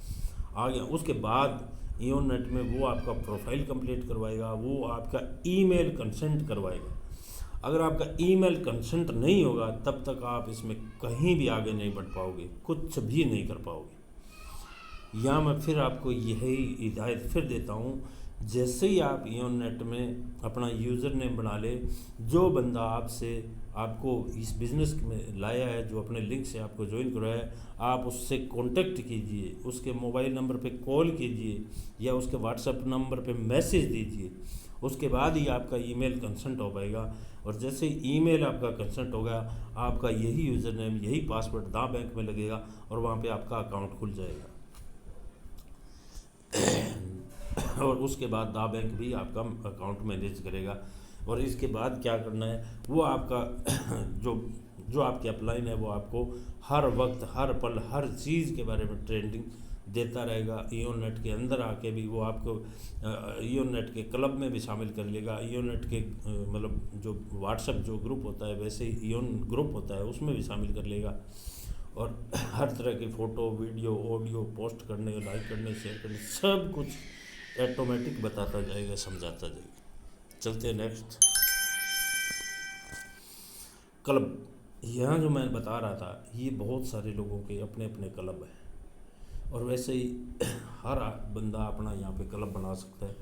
आ गया। उसके बाद ईओनेट में वो आपका प्रोफाइल कंप्लीट करवाएगा, वो आपका ईमेल कंसेंट करवाएगा। अगर आपका ईमेल कंसेंट नहीं होगा तब तक आप इसमें कहीं भी आगे नहीं बढ़ पाओगे, कुछ भी नहीं कर पाओगे। या मैं फिर आपको यही हिदायत फिर देता हूँ, जैसे ही आप ईओनेट में अपना यूज़र नेम बना ले, जो बंदा आपको इस बिज़नेस में लाया है, जो अपने लिंक से आपको ज्वाइन करवाया है, आप उससे कांटेक्ट कीजिए, उसके मोबाइल नंबर पे कॉल कीजिए या उसके व्हाट्सएप नंबर पे मैसेज दीजिए। उसके बाद ही आपका ईमेल कंसेंट हो पाएगा, और जैसे ईमेल आपका कंसेंट होगा, आपका यही यूज़र नेम, यही पासवर्ड दा बैंक में लगेगा और वहाँ पे आपका अकाउंट खुल जाएगा। और उसके बाद दा बैंक भी आपका अकाउंट मैनेज करेगा। और इसके बाद क्या करना है, वो आपका जो आपके अपलाइन है वो आपको हर वक्त, हर पल, हर चीज़ के बारे में ट्रेंडिंग देता रहेगा। ईओनेट के अंदर आके भी वो आपको ईओनेट के क्लब में भी शामिल कर लेगा। ईओनेट के मतलब जो व्हाट्सएप जो ग्रुप होता है, वैसे ही ईओन ग्रुप होता है, उसमें भी शामिल कर लेगा। और हर तरह की फ़ोटो, वीडियो, ऑडियो पोस्ट करने, लाइक करने, शेयर करने, सब कुछ ऑटोमेटिक बताता जाएगा, समझाता जाएगा। चलते हैं नेक्स्ट। क्लब। यहाँ जो मैं बता रहा था, ये बहुत सारे लोगों के अपने अपने क्लब हैं, और वैसे ही हर बंदा अपना यहाँ पे क्लब बना सकता है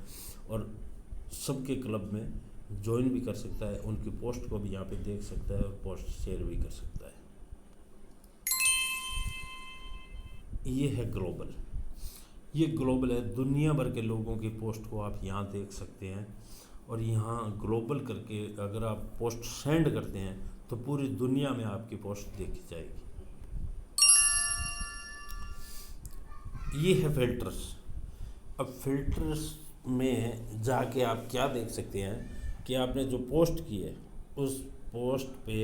और सबके क्लब में ज्वाइन भी कर सकता है, उनकी पोस्ट को भी यहाँ पे देख सकता है और पोस्ट शेयर भी कर सकता है। ये है ग्लोबल। ये ग्लोबल है, दुनिया भर के लोगों की पोस्ट को आप यहाँ देख सकते हैं। और यहाँ ग्लोबल करके अगर आप पोस्ट सेंड करते हैं तो पूरी दुनिया में आपकी पोस्ट देखी जाएगी। ये है फिल्टर्स। अब फिल्टर्स में जाके आप क्या देख सकते हैं कि आपने जो पोस्ट की है उस पोस्ट पे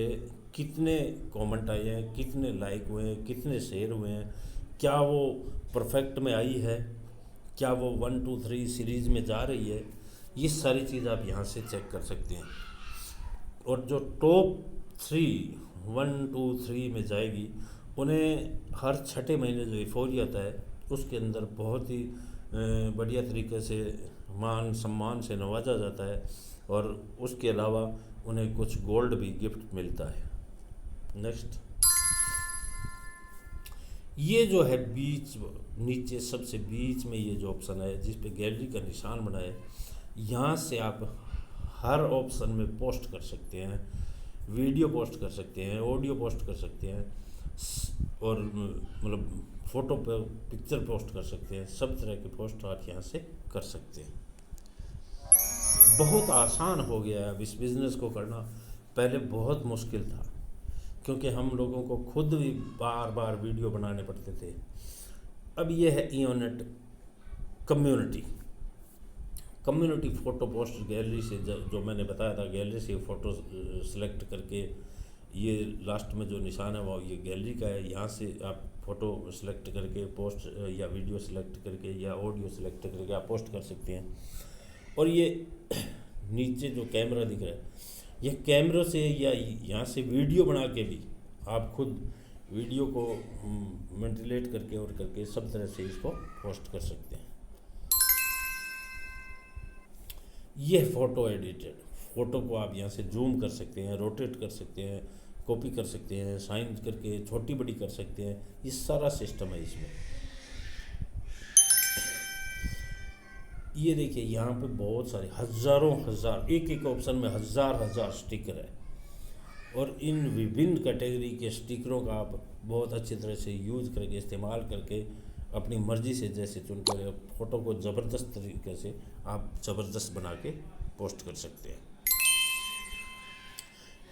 कितने कमेंट आए हैं, कितने लाइक हुए हैं, कितने शेयर हुए हैं, क्या वो परफेक्ट में आई है, क्या वो 1 2 3 सीरीज़ में जा रही है। ये सारी चीज़ आप यहाँ से चेक कर सकते हैं। और जो टॉप 3 1 2 3 में जाएगी, उन्हें हर छठे महीने जो एफोरिया आता है उसके अंदर बहुत ही बढ़िया तरीके से मान सम्मान से नवाजा जाता है, और उसके अलावा उन्हें कुछ गोल्ड भी गिफ्ट मिलता है। नेक्स्ट, ये जो है बीच नीचे सबसे बीच में ये जो ऑप्शन है जिस पे गैलरी का निशान बना है, यहाँ से आप हर ऑप्शन में पोस्ट कर सकते हैं, वीडियो पोस्ट कर सकते हैं, ऑडियो पोस्ट कर सकते हैं, और मतलब फ़ोटो पर पिक्चर पोस्ट कर सकते हैं। सब तरह के पोस्ट आप यहाँ से कर सकते हैं। बहुत आसान हो गया है अब इस बिज़नेस को करना, पहले बहुत मुश्किल था क्योंकि हम लोगों को खुद भी बार बार वीडियो बनाने पड़ते थे। अब ये है ईओनेट community. Community photo post gallery से जो मैंने बताया था, गैलरी से फ़ोटो सेलेक्ट करके, ये लास्ट में जो निशान है वो ये गैलरी का है, यहाँ से आप फ़ोटो सेलेक्ट करके पोस्ट या वीडियो सेलेक्ट करके या ऑडियो सेलेक्ट करके आप पोस्ट कर सकते हैं। और ये नीचे जो कैमरा दिख रहा है, यह कैमरे से या यहाँ से वीडियो बना के भी आप खुद वीडियो को वेंटिलेट करके और करके सब तरह से इसको पोस्ट कर सकते हैं। यह फ़ोटो एडिटेड फ़ोटो को आप यहाँ से जूम कर सकते हैं, रोटेट कर सकते हैं, कॉपी कर सकते हैं, साइन करके छोटी बड़ी कर सकते हैं। ये सारा सिस्टम है इसमें। ये देखिए यहाँ पे बहुत सारे हज़ारों एक एक ऑप्शन में हज़ार स्टिकर है। और इन विभिन्न कैटेगरी के स्टिकरों का आप बहुत अच्छी तरह से यूज़ करके इस्तेमाल करके अपनी मर्ज़ी से जैसे चुन कर फ़ोटो को ज़बरदस्त तरीके से आप ज़बरदस्त बना के पोस्ट कर सकते हैं।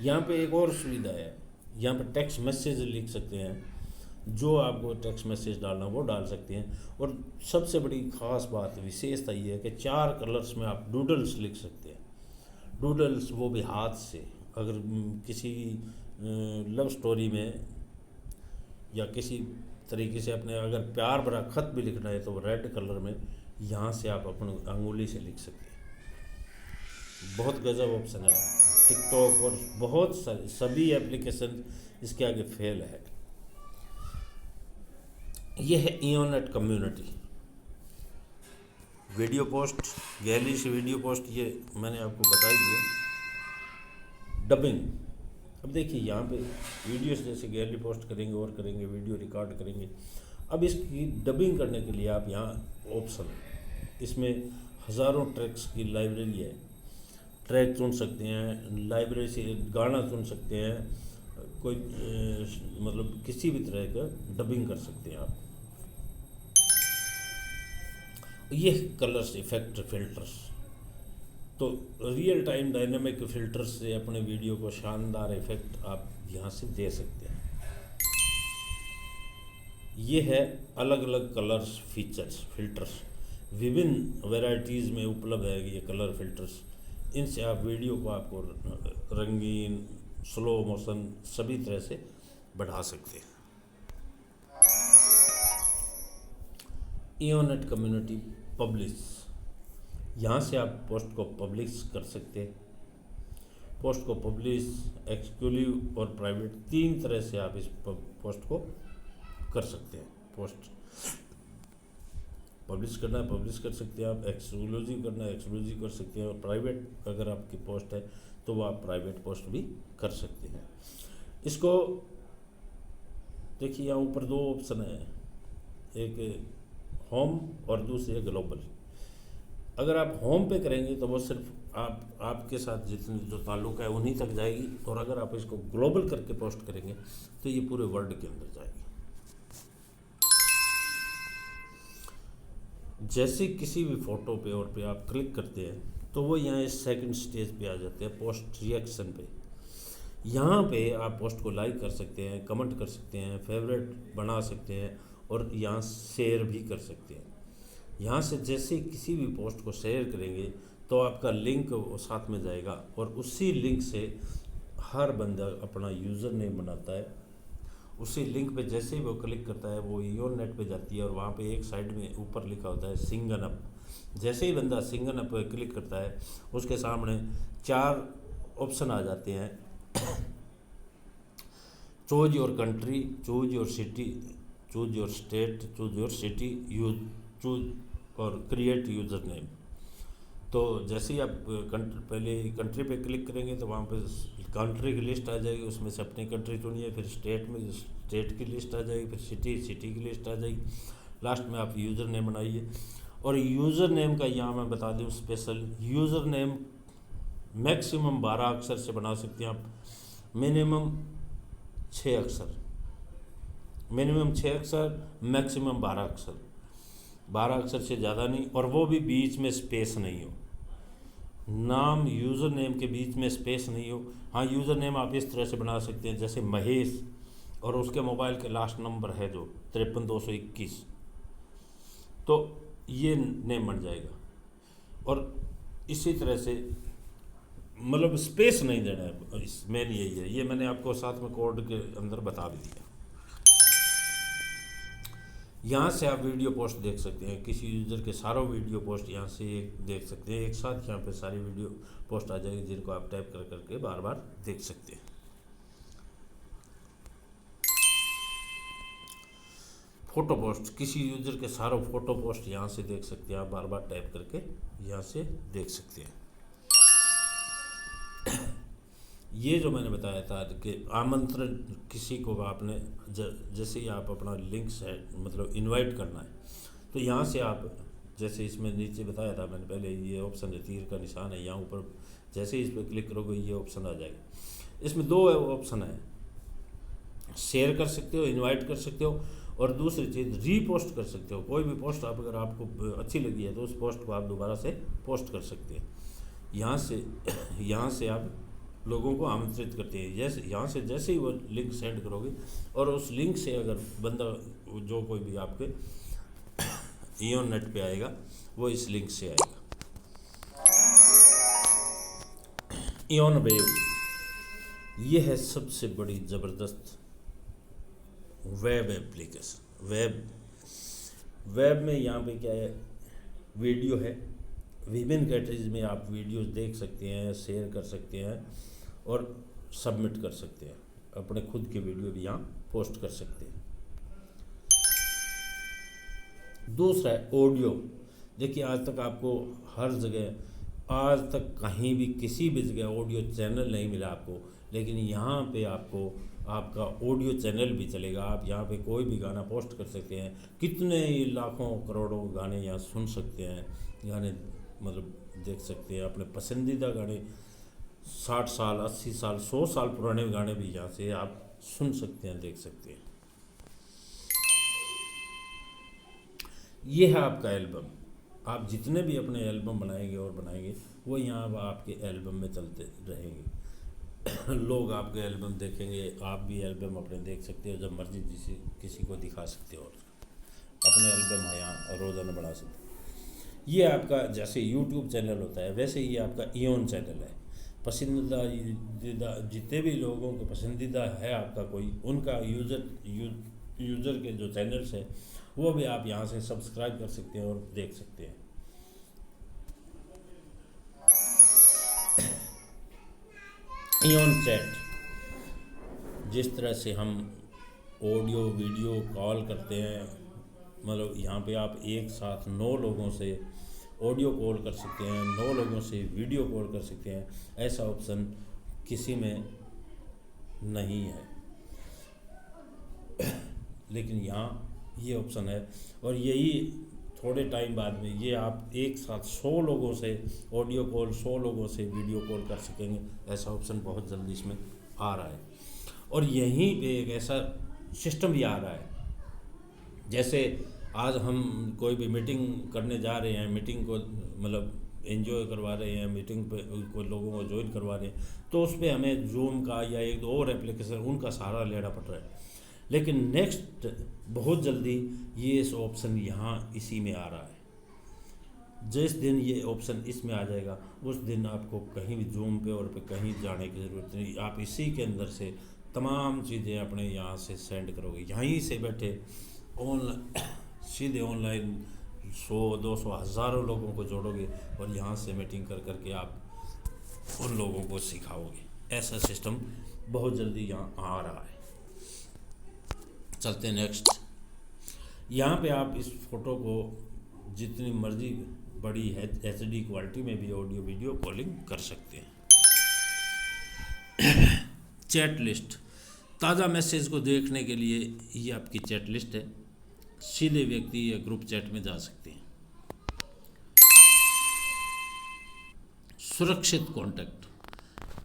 यहाँ पे एक और सुविधा है, यहाँ पे टेक्स्ट मैसेज लिख सकते हैं, जो आपको टेक्स्ट मैसेज डालना वो डाल सकते हैं। और सबसे बड़ी ख़ास बात विशेषता ये है कि 4 कलर्स में आप डूडल्स लिख सकते हैं। डूडल्स वो भी हाथ से, अगर किसी लव स्टोरी में या किसी तरीके से अपने अगर प्यार भरा खत भी लिखना है तो वो रेड कलर में यहाँ से आप अपनी अंगुली से लिख सकते हैं। बहुत गजब ऑप्शन है। टिकटॉक और बहुत सारे सभी एप्लीकेशन इसके आगे फेल है। ये है इयोनेट कम्युनिटी वीडियो पोस्ट, गैलरी से वीडियो पोस्ट, ये मैंने आपको बता ही दिया। डबिंग, अब देखिए यहाँ पे वीडियोस जैसे गैलरी पोस्ट करेंगे और करेंगे, वीडियो रिकॉर्ड करेंगे। अब इसकी डबिंग करने के लिए आप यहाँ ऑप्शन, इसमें हज़ारों ट्रैक्स की लाइब्रेरी है, ट्रैक चुन सकते हैं, लाइब्रेरी से गाना चुन सकते हैं, कोई मतलब किसी भी तरह का डबिंग कर सकते हैं आप। ये कलर्स इफेक्ट फिल्टर्स, तो रियल टाइम डायनामिक फिल्टर्स से अपने वीडियो को शानदार इफेक्ट आप यहाँ से दे सकते हैं। ये है अलग अलग कलर्स फीचर्स फिल्टर्स, विभिन्न वैरायटीज़ में उपलब्ध है ये कलर फिल्टर्स। इनसे आप वीडियो को आपको रंगीन, स्लो मोशन सभी तरह से बढ़ा सकते हैं। इयोनेट कम्युनिटी पब्लिश, यहाँ से आप पोस्ट को पब्लिश कर सकते हैं। पोस्ट को पब्लिश, एक्सक्लूसिव और प्राइवेट 3 तरह से आप इस पोस्ट को कर सकते हैं। पोस्ट पब्लिश करना है पब्लिश कर सकते हैं आप, एक्सक्लूसिव करना है एक्सक्लूसिव कर सकते हैं, और प्राइवेट अगर आपकी पोस्ट है तो वो आप प्राइवेट पोस्ट भी कर सकते हैं। इसको देखिए यहाँ ऊपर 2 ऑप्शन है, एक होम और दूसरे ग्लोबल। अगर आप होम पे करेंगे तो वो सिर्फ आपके साथ जितने जो ताल्लुक़ है उन्हीं तक जाएगी, और अगर आप इसको ग्लोबल करके पोस्ट करेंगे तो ये पूरे वर्ल्ड के अंदर जाएगी। जैसे किसी भी फ़ोटो पे और पे आप क्लिक करते हैं तो वो यहाँ इस सेकंड स्टेज पे आ जाते हैं, पोस्ट रिएक्शन पे। यहाँ पे आप पोस्ट को लाइक कर सकते हैं, कमेंट कर सकते हैं, फेवरेट बना सकते हैं, और यहाँ शेयर भी कर सकते हैं। यहाँ से जैसे किसी भी पोस्ट को शेयर करेंगे तो आपका लिंक साथ में जाएगा, और उसी लिंक से हर बंदा अपना यूज़र नेम बनाता है। उसी लिंक पे जैसे ही वो क्लिक करता है वो इयोनेट पे जाती है, और वहाँ पे एक साइड में ऊपर लिखा होता है सिंगन अप। जैसे ही बंदा सिंगन अप पे क्लिक करता है उसके सामने 4 ऑप्शन आ जाते हैं। Choose your country, choose your city, choose your state, choose your city, choose और क्रिएट यूज़र नेम। तो जैसे ही आप पहले कंट्री पे क्लिक करेंगे तो वहाँ पे कंट्री की लिस्ट आ जाएगी, उसमें से अपनी कंट्री चुनिए, फिर स्टेट में स्टेट की लिस्ट आ जाएगी, फिर सिटी की लिस्ट आ जाएगी, लास्ट में आप यूज़र नेम बनाइए। और यूज़र नेम का यहाँ मैं बता दूँ स्पेशल, यूज़र नेम मैक्सिमम 12 अक्षर से बना सकते हैं आप, मिनिमम 6 अक्षर, मिनिमम 6 अक्षर, मैक्सिमम 12 अक्षर, 12 अक्षर से ज़्यादा नहीं, और वो भी बीच में स्पेस नहीं हो। नाम यूज़र नेम के बीच में स्पेस नहीं हो। हाँ, यूज़र नेम आप इस तरह से बना सकते हैं जैसे महेश, और उसके मोबाइल के लास्ट नंबर है जो 53221, तो ये नेम बन जाएगा। और इसी तरह से मतलब स्पेस नहीं देना है, मेन यही है। ये मैंने आपको साथ में कोड के अंदर बता भी दिया। यहाँ से आप वीडियो पोस्ट देख सकते हैं, किसी यूज़र के सारों वीडियो पोस्ट यहाँ से देख सकते हैं, एक साथ यहाँ पे सारी वीडियो पोस्ट आ जाएगी, जिनको आप टैप कर करके बार बार देख सकते हैं। फ़ोटो पोस्ट, किसी यूज़र के सारों फ़ोटो पोस्ट यहाँ से देख सकते हैं, आप बार बार टैप करके यहाँ से देख सकते हैं। ये जो मैंने बताया था कि आमंत्रण किसी को आपने जैसे ही आप अपना लिंक सेट मतलब इनवाइट करना है, तो यहाँ से आप जैसे इसमें नीचे बताया था मैंने पहले, ये ऑप्शन है तीर का निशान है, यहाँ ऊपर जैसे ही इस पर क्लिक करोगे ये ऑप्शन आ जाएगा। इसमें दो ऑप्शन है, शेयर कर सकते हो, इनवाइट कर सकते हो, और दूसरी चीज़ रीपोस्ट कर सकते हो। कोई भी पोस्ट आप अगर आपको अच्छी लगी है तो उस पोस्ट को आप दोबारा से पोस्ट कर सकते हैं। यहाँ से आप लोगों को आमंत्रित करते हैं। जैसे ही वो लिंक सेंड करोगे और उस लिंक से अगर बंदा जो कोई भी आपके इयोन नेट पे आएगा वो इस लिंक से आएगा। इयोन वेव ये है सबसे बड़ी ज़बरदस्त वेब एप्लीकेशन। वेब में यहाँ पे क्या है, वीडियो है, विभिन्न कैटेगरीज में आप वीडियोस देख सकते हैं, शेयर कर सकते हैं और सबमिट कर सकते हैं। अपने खुद के वीडियो भी यहाँ पोस्ट कर सकते हैं। दूसरा है ऑडियो। देखिए आज तक आपको हर जगह, आज तक कहीं भी किसी भी जगह ऑडियो चैनल नहीं मिला आपको, लेकिन यहाँ पे आपको आपका ऑडियो चैनल भी चलेगा। आप यहाँ पे कोई भी गाना पोस्ट कर सकते हैं। कितने ही लाखों करोड़ों गाने यहाँ सुन सकते हैं, गाने मतलब देख सकते हैं। अपने पसंदीदा गाने 60 साल 80 साल 100 साल पुराने गाने भी यहाँ से आप सुन सकते हैं, देख सकते हैं। ये है आपका एल्बम। आप जितने भी अपने एल्बम बनाएंगे और बनाएंगे वो यहाँ आपके एल्बम में चलते रहेंगे। लोग आपके एल्बम देखेंगे, आप भी एल्बम अपने देख सकते हो, जब मर्जी किसी को दिखा सकते हो और अपने एल्बम यहाँ रोज़ाना बढ़ा सकते हो। ये आपका जैसे यूट्यूब चैनल होता है वैसे ही आपका इयोन चैनल है। पसंदीदा जितने भी लोगों को पसंदीदा है आपका कोई, उनका यूज़र के जो चैनल्स हैं वो भी आप यहाँ से सब्सक्राइब कर सकते हैं और देख सकते हैं। इयोन चैट, जिस तरह से हम ऑडियो वीडियो कॉल करते हैं, मतलब यहाँ पे आप एक साथ 9 लोगों से ऑडियो कॉल कर सकते हैं, 9 लोगों से वीडियो कॉल कर सकते हैं। ऐसा ऑप्शन किसी में नहीं है, लेकिन यहाँ ये ऑप्शन है। और यही थोड़े टाइम बाद में ये आप एक साथ 100 लोगों से ऑडियो कॉल, 100 लोगों से वीडियो कॉल कर सकेंगे। ऐसा ऑप्शन बहुत जल्दी इसमें आ रहा है। और यहीं पे एक ऐसा सिस्टम भी आ रहा है, जैसे आज हम कोई भी मीटिंग करने जा रहे हैं, मीटिंग को मतलब एंजॉय करवा रहे हैं, मीटिंग पे कोई लोगों को ज्वाइन करवा रहे हैं, तो उस पर हमें जूम का या एक दो और एप्लीकेशन उनका सहारा लेना पड़ रहा है। लेकिन नेक्स्ट बहुत जल्दी ये इस ऑप्शन यहाँ इसी में आ रहा है। जिस दिन ये ऑप्शन इसमें आ जाएगा उस दिन आपको कहीं भी जूम पे और पे कहीं जाने की ज़रूरत नहीं। आप इसी के अंदर से तमाम चीज़ें अपने यहाँ से सेंड करोगे, यहीं से बैठे सीधे ऑनलाइन 100-200 हज़ारों लोगों को जोड़ोगे और यहाँ से मीटिंग कर करके आप उन लोगों को सिखाओगे। ऐसा सिस्टम बहुत जल्दी यहाँ आ रहा है। चलते नेक्स्ट। यहाँ पे आप इस फ़ोटो को जितनी मर्जी बड़ी है HD क्वालिटी में भी ऑडियो वीडियो कॉलिंग कर सकते हैं। चैट लिस्ट, ताज़ा मैसेज को देखने के लिए ये आपकी चैट लिस्ट है। सीधे व्यक्ति या ग्रुप चैट में जा सकते हैं। सुरक्षित कॉन्टैक्ट,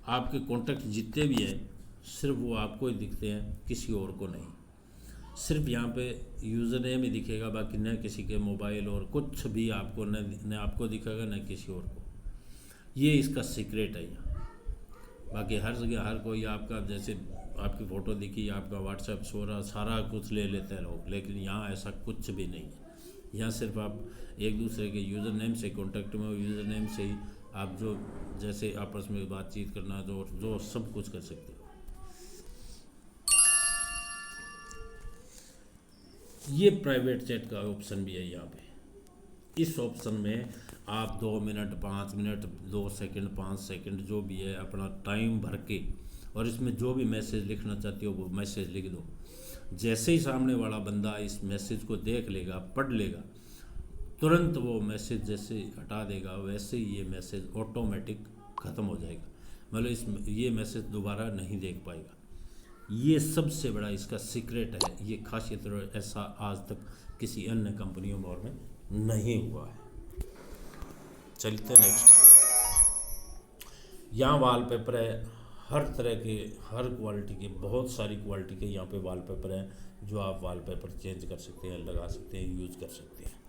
आपके कॉन्टैक्ट जितने भी हैं सिर्फ वो आपको ही दिखते हैं, किसी और को नहीं। सिर्फ यहाँ पे यूज़र नेम ही दिखेगा, बाकी न किसी के मोबाइल और कुछ भी आपको न आपको दिखेगा न किसी और को। ये इसका सीक्रेट है यहाँ। बाकी हर जगह हर कोई आपका, जैसे आपकी फ़ोटो दिखी, आपका व्हाट्सएप सारा कुछ ले लेते हैं लोग, लेकिन यहाँ ऐसा कुछ भी नहीं है। यहाँ सिर्फ आप एक दूसरे के यूज़र नेम से कॉन्टैक्ट में हो, यूज़र नेम से ही आप जो जैसे आपस में बातचीत करना जो सब कुछ कर सकते हो। ये प्राइवेट चैट का ऑप्शन भी है यहाँ पे। इस ऑप्शन में आप 2 मिनट 5 मिनट 2 सेकंड 5 सेकंड जो भी है अपना टाइम भर के, और इसमें जो भी मैसेज लिखना चाहते हो वो मैसेज लिख दो। जैसे ही सामने वाला बंदा इस मैसेज को देख लेगा, पढ़ लेगा, तुरंत वो मैसेज जैसे हटा देगा वैसे ही ये मैसेज ऑटोमेटिक ख़त्म हो जाएगा। मतलब ये मैसेज दोबारा नहीं देख पाएगा। ये सबसे बड़ा इसका सीक्रेट है। ये खासियत ऐसा आज तक किसी अन्य कंपनियों में नहीं हुआ है। चलते नेक्स्ट। यहाँ वॉलपेपर है, हर तरह के, हर क्वालिटी के, बहुत सारी क्वालिटी के यहाँ पे वॉलपेपर हैं जो आप वॉलपेपर चेंज कर सकते हैं, लगा सकते हैं, यूज़ कर सकते हैं।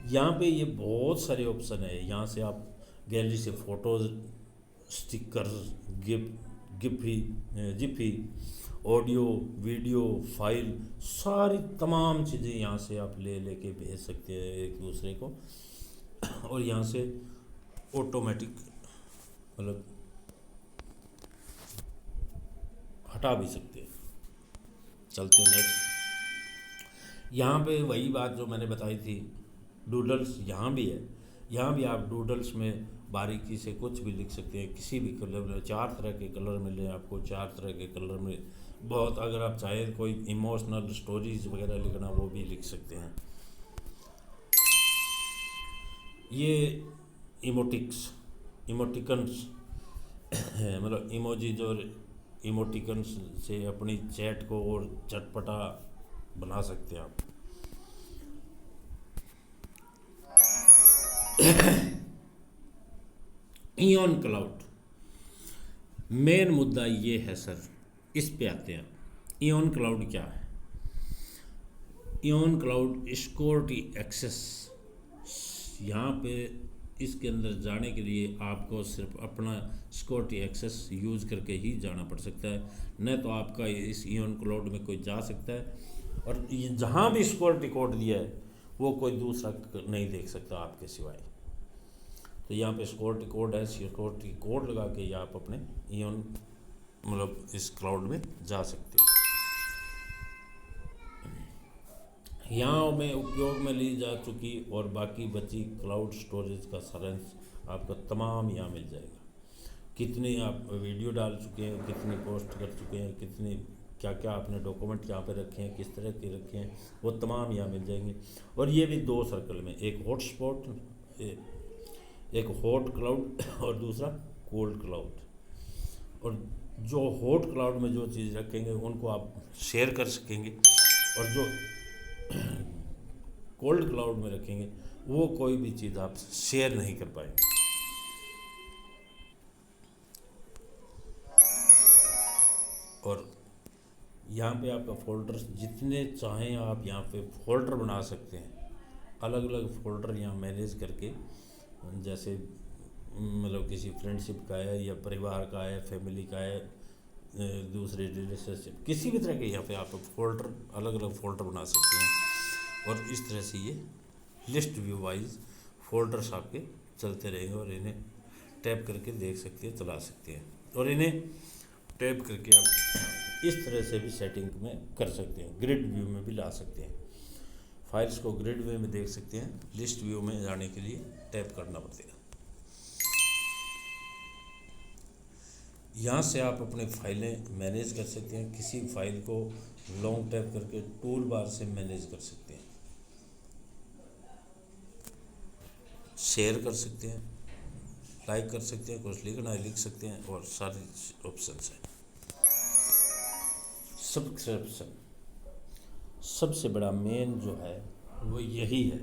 यहाँ पे ये बहुत सारे ऑप्शन है। यहाँ से आप गैलरी से photos, stickers, zippy, audio, video, file, सारी तमाम चीज़ें यहाँ से आप लेके भेज सकते हैं एक दूसरे को। और यहाँ से ऑटोमेटिक मतलब हटा भी सकते हैं। चलते हैं नेक्स्ट। यहाँ पे वही बात जो मैंने बताई थी, डूडल्स यहाँ भी है। यहाँ भी आप डूडल्स में बारीकी से कुछ भी लिख सकते हैं, किसी भी कलर में। 4 तरह के कलर मिले आपको, 4 तरह के कलर में बहुत, अगर आप चाहें कोई इमोशनल स्टोरीज वगैरह लिखना वो भी लिख सकते हैं। ये इमोटिकन्स मतलब इमोजीज और इमोटिकन्स से अपनी चैट को और चटपटा बना सकते हैं आप। इयॉन क्लाउड, मेन मुद्दा ये है सर, इस पे आते हैं। इयॉन क्लाउड क्या है? Ion cloud security access. यहाँ पे इसके अंदर जाने के लिए आपको सिर्फ अपना सिक्योरिटी एक्सेस यूज़ करके ही जाना पड़ सकता है, न तो आपका इस इयॉन क्लाउड में कोई जा सकता है। और ये जहाँ भी सिक्योरिटी कोड दिया है वो कोई दूसरा नहीं देख सकता आपके सिवाय। तो यहाँ पे सिक्योरिटी कोड है, सिक्योरिटी कोड लगा के आप अपने इयॉन मतलब इस क्लाउड में जा सकते हो। यहाँ में उपयोग में ली जा चुकी और बाकी बची क्लाउड स्टोरेज का सारांश आपका तमाम यहाँ मिल जाएगा। कितनी आप वीडियो डाल चुके हैं, कितनी पोस्ट कर चुके हैं, कितनी क्या क्या आपने डॉक्यूमेंट यहाँ पे रखे हैं, किस तरह के रखे हैं, वो तमाम यहाँ मिल जाएंगे। और ये भी 2 सर्कल में, एक हॉटस्पॉट, एक हॉट क्लाउड और दूसरा कोल्ड क्लाउड। और जो हॉट क्लाउड में जो चीज़ रखेंगे उनको आप शेयर कर सकेंगे, और जो कोल्ड क्लाउड में रखेंगे वो कोई भी चीज़ आप शेयर नहीं कर पाएंगे। और यहाँ पे आपका फोल्डर्स जितने चाहें आप यहाँ पे फोल्डर बना सकते हैं, अलग अलग फोल्डर यहाँ मैनेज करके। जैसे मतलब किसी फ्रेंडशिप का है या परिवार का है, फैमिली का है, दूसरे रिलेशनशिप, किसी भी तरह के यहाँ पे आप फोल्डर, अलग अलग फोल्डर बना सकते हैं। और इस तरह से ये लिस्ट व्यू वाइज फोल्डर्स आपके चलते रहेंगे और इन्हें टैप करके देख सकते हैं, चला सकते हैं। और इन्हें टैप करके आप इस तरह से भी सेटिंग में कर सकते हैं, ग्रिड व्यू में भी ला सकते हैं। फाइल्स को ग्रिड व्यू में देख सकते हैं, लिस्ट व्यू में जाने के लिए टैप करना पड़ेगा। यहाँ से आप अपने फाइलें मैनेज कर सकते हैं। किसी फाइल को लॉन्ग टैप करके टूल बार से मैनेज कर सकते हैं, शेयर कर सकते हैं, लाइक कर सकते हैं, कुछ लिखना है लिख सकते हैं, और सारे ऑप्शंस हैं। सब्सक्रिप्शन सबसे बड़ा मेन जो है वो यही है।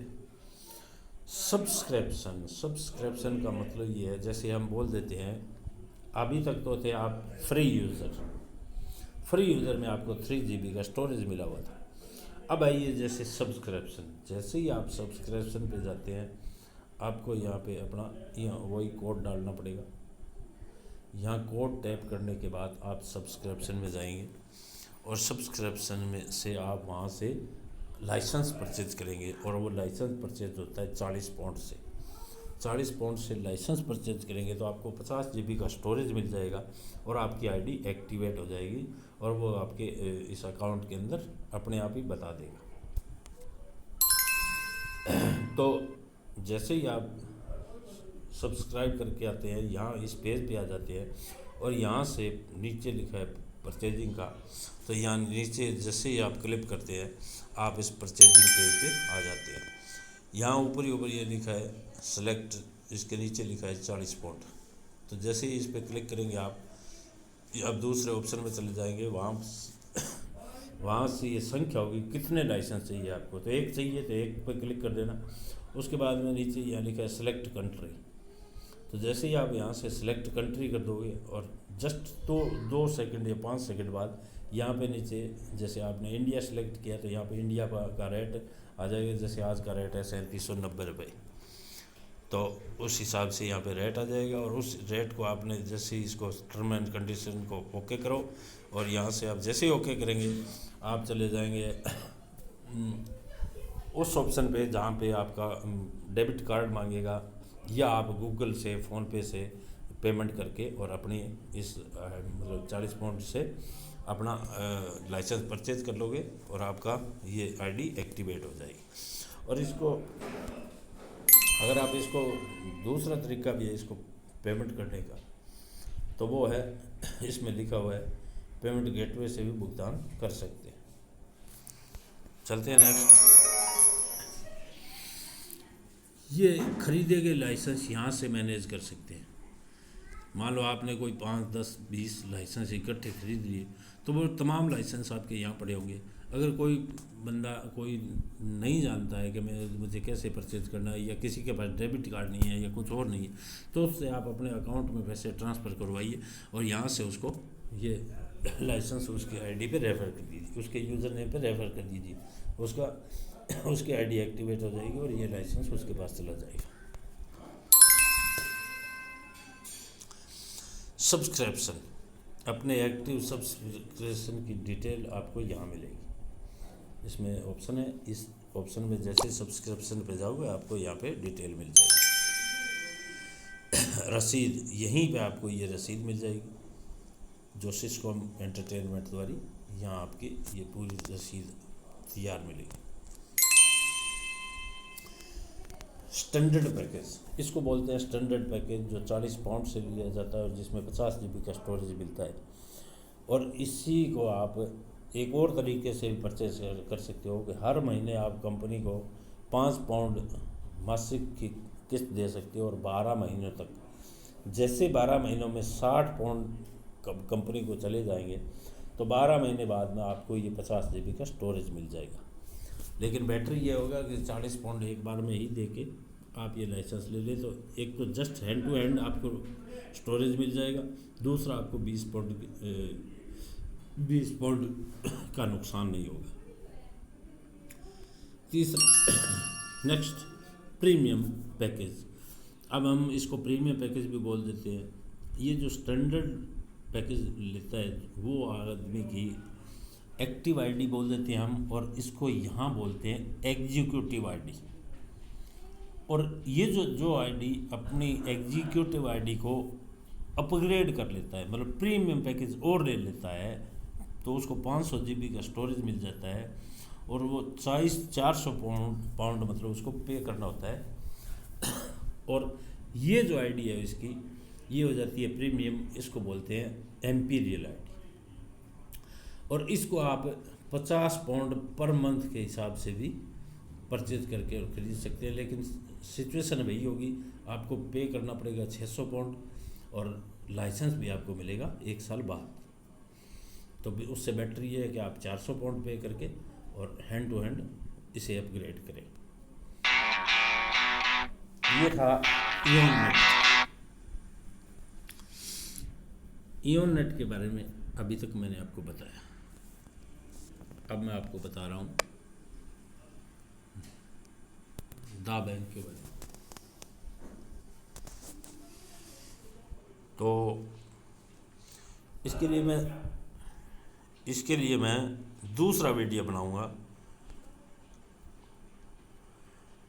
सब्सक्रिप्शन का मतलब ये है, जैसे हम बोल देते हैं अभी तक तो थे आप फ्री यूज़र में आपको 3 GB का स्टोरेज मिला हुआ था। अब आइए जैसे सब्सक्रिप्शन, जैसे ही आप सब्सक्रिप्शन पे जाते हैं आपको यहाँ पे अपना वही कोड डालना पड़ेगा। यहाँ कोड टैप करने के बाद आप सब्सक्रिप्शन में जाएंगे और सब्सक्रिप्शन में से आप वहाँ से लाइसेंस परचेज करेंगे। और वो लाइसेंस परचेज होता है 40 पाउंड से। 40 पाउंड से लाइसेंस परचेज करेंगे तो आपको 50 GB का स्टोरेज मिल जाएगा और आपकी आईडी एक्टिवेट हो जाएगी और वो आपके इस अकाउंट के अंदर अपने आप ही बता देगा। तो जैसे ही आप सब्सक्राइब करके आते हैं, यहाँ इस पेज पे आ जाते हैं और यहाँ से नीचे लिखा है परचेजिंग का, तो यहाँ नीचे जैसे ही आप क्लिक करते हैं आप इस परचेजिंग पेज पे आ जाते हैं। यहाँ ऊपर ही ऊपर ये लिखा है सेलेक्ट, इसके नीचे लिखा है 40 पाउंड। तो जैसे ही इस पर क्लिक करेंगे आप दूसरे ऑप्शन में चले जाएंगे। वहाँ से ये संख्या होगी कितने लाइसेंस चाहिए आपको, तो 1 चाहिए तो 1 पर क्लिक कर देना। उसके बाद में नीचे यहाँ लिखा है सेलेक्ट कंट्री, तो जैसे ही आप यहाँ से सिलेक्ट कंट्री कर दोगे और जस्ट 2 सेकंड या 5 सेकंड बाद यहाँ पे नीचे जैसे आपने इंडिया सेलेक्ट किया तो यहाँ पे इंडिया का रेट आ जाएगा। जैसे आज का रेट है 3790 रुपये, तो उस हिसाब से यहाँ पे रेट आ जाएगा और उस रेट को आपने जैसे ही इसको टर्म एंड कंडीशन को ओके करो और यहाँ से आप जैसे ही ओके करेंगे आप चले जाएंगे उस ऑप्शन पे जहाँ पे आपका डेबिट कार्ड मांगेगा या आप गूगल से फ़ोनपे से पेमेंट करके और अपनी इस मतलब 40 पाउंड से अपना लाइसेंस परचेज कर लोगे और आपका ये आईडी एक्टिवेट हो जाएगी। और इसको अगर आप इसको दूसरा तरीका भी है इसको पेमेंट करने का, तो वो है इसमें लिखा हुआ है पेमेंट गेटवे से भी भुगतान कर सकते हैं। चलते हैं नेक्स्ट। ये खरीदे गए लाइसेंस यहाँ से मैनेज कर सकते हैं। मान लो आपने कोई 5, 10, 20 लाइसेंस इकट्ठे खरीद लिए तो वो तमाम लाइसेंस आपके यहाँ पड़े होंगे। अगर कोई बंदा कोई नहीं जानता है कि मुझे कैसे परचेज करना है या किसी के पास डेबिट कार्ड नहीं है या कुछ और नहीं है, तो उससे आप अपने अकाउंट में पैसे ट्रांसफ़र करवाइए और यहाँ से उसको ये लाइसेंस उसकी आईडी पे रेफ़र कर दीजिए, उसके यूज़र नेम पे रेफ़र कर दीजिए, उसकी आईडी एक्टिवेट हो जाएगी और ये लाइसेंस उसके पास चला जाएगा। सब्सक्रिप्शन, अपने एक्टिव सब्सक्रिप्शन की डिटेल आपको यहाँ मिलेगी। इसमें ऑप्शन है, इस ऑप्शन में जैसे सब्सक्रिप्शन पे जाओगे आपको यहाँ पे डिटेल मिल जाएगी। रसीद, यहीं पे आपको ये रसीद मिल जाएगी जो सिस्कॉम एंटरटेनमेंट द्वारा यहाँ आपकी ये पूरी रसीद तैयार मिलेगी। स्टैंडर्ड पैकेज, इसको बोलते हैं स्टैंडर्ड पैकेज, जो 40 पाउंड से लिया जाता है और जिसमें 50 GB का स्टोरेज मिलता है। और इसी को आप एक और तरीके से भी परचेज कर सकते हो कि हर महीने आप कंपनी को 5 पाउंड मासिक की किस्त दे सकते हो और 12 महीनों तक, जैसे 12 महीनों में 60 पाउंड कंपनी को चले जाएंगे तो 12 महीने बाद में आपको ये 50 GB का स्टोरेज मिल जाएगा। लेकिन बेटर ये होगा कि 40 पाउंड एक बार में ही दे के आप ये लाइसेंस ले लें, तो एक तो जस्ट हैंड टू हैंड आपको स्टोरेज मिल जाएगा, दूसरा आपको 20 पाउंड का नुकसान नहीं होगा। तीसरा नेक्स्ट, प्रीमियम पैकेज। अब हम इसको प्रीमियम पैकेज भी बोल देते हैं। ये जो स्टैंडर्ड पैकेज लेता है वो आदमी की एक्टिव आईडी बोल देते हैं हम, और इसको यहाँ बोलते हैं एग्जीक्यूटिव आईडी। और ये जो आईडी अपनी एग्जीक्यूटिव आईडी को अपग्रेड कर लेता है, मतलब प्रीमियम पैकेज और ले लेता है, तो उसको 500 GB का स्टोरेज मिल जाता है और वो 400 पाउंड मतलब उसको पे करना होता है। और ये जो आईडी है इसकी, ये हो जाती है प्रीमियम, इसको बोलते हैं एम्पीरियल आईडी। और इसको आप 50 पाउंड पर मंथ के हिसाब से भी परचेज करके और ख़रीद सकते हैं। लेकिन सिचुएशन वही होगी, आपको पे करना पड़ेगा 600 पाउंड और लाइसेंस भी आपको मिलेगा 1 साल बाद। तो उससे बेटर ये है कि आप 400 पाउंड पे करके और हैंड टू हैंड इसे अपग्रेड करें। ये था इयोननेट। इयोननेट के बारे में अभी तक मैंने आपको बताया, अब मैं आपको बता रहा हूँ दा बैंक के बारे में। तो इसके लिए मैं दूसरा वीडियो बनाऊंगा,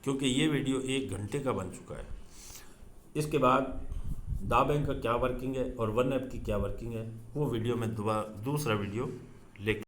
क्योंकि ये वीडियो 1 घंटे का बन चुका है। इसके बाद दा बैंक का क्या वर्किंग है और वन ऐप की क्या वर्किंग है, वो वीडियो में दूसरा वीडियो लेकर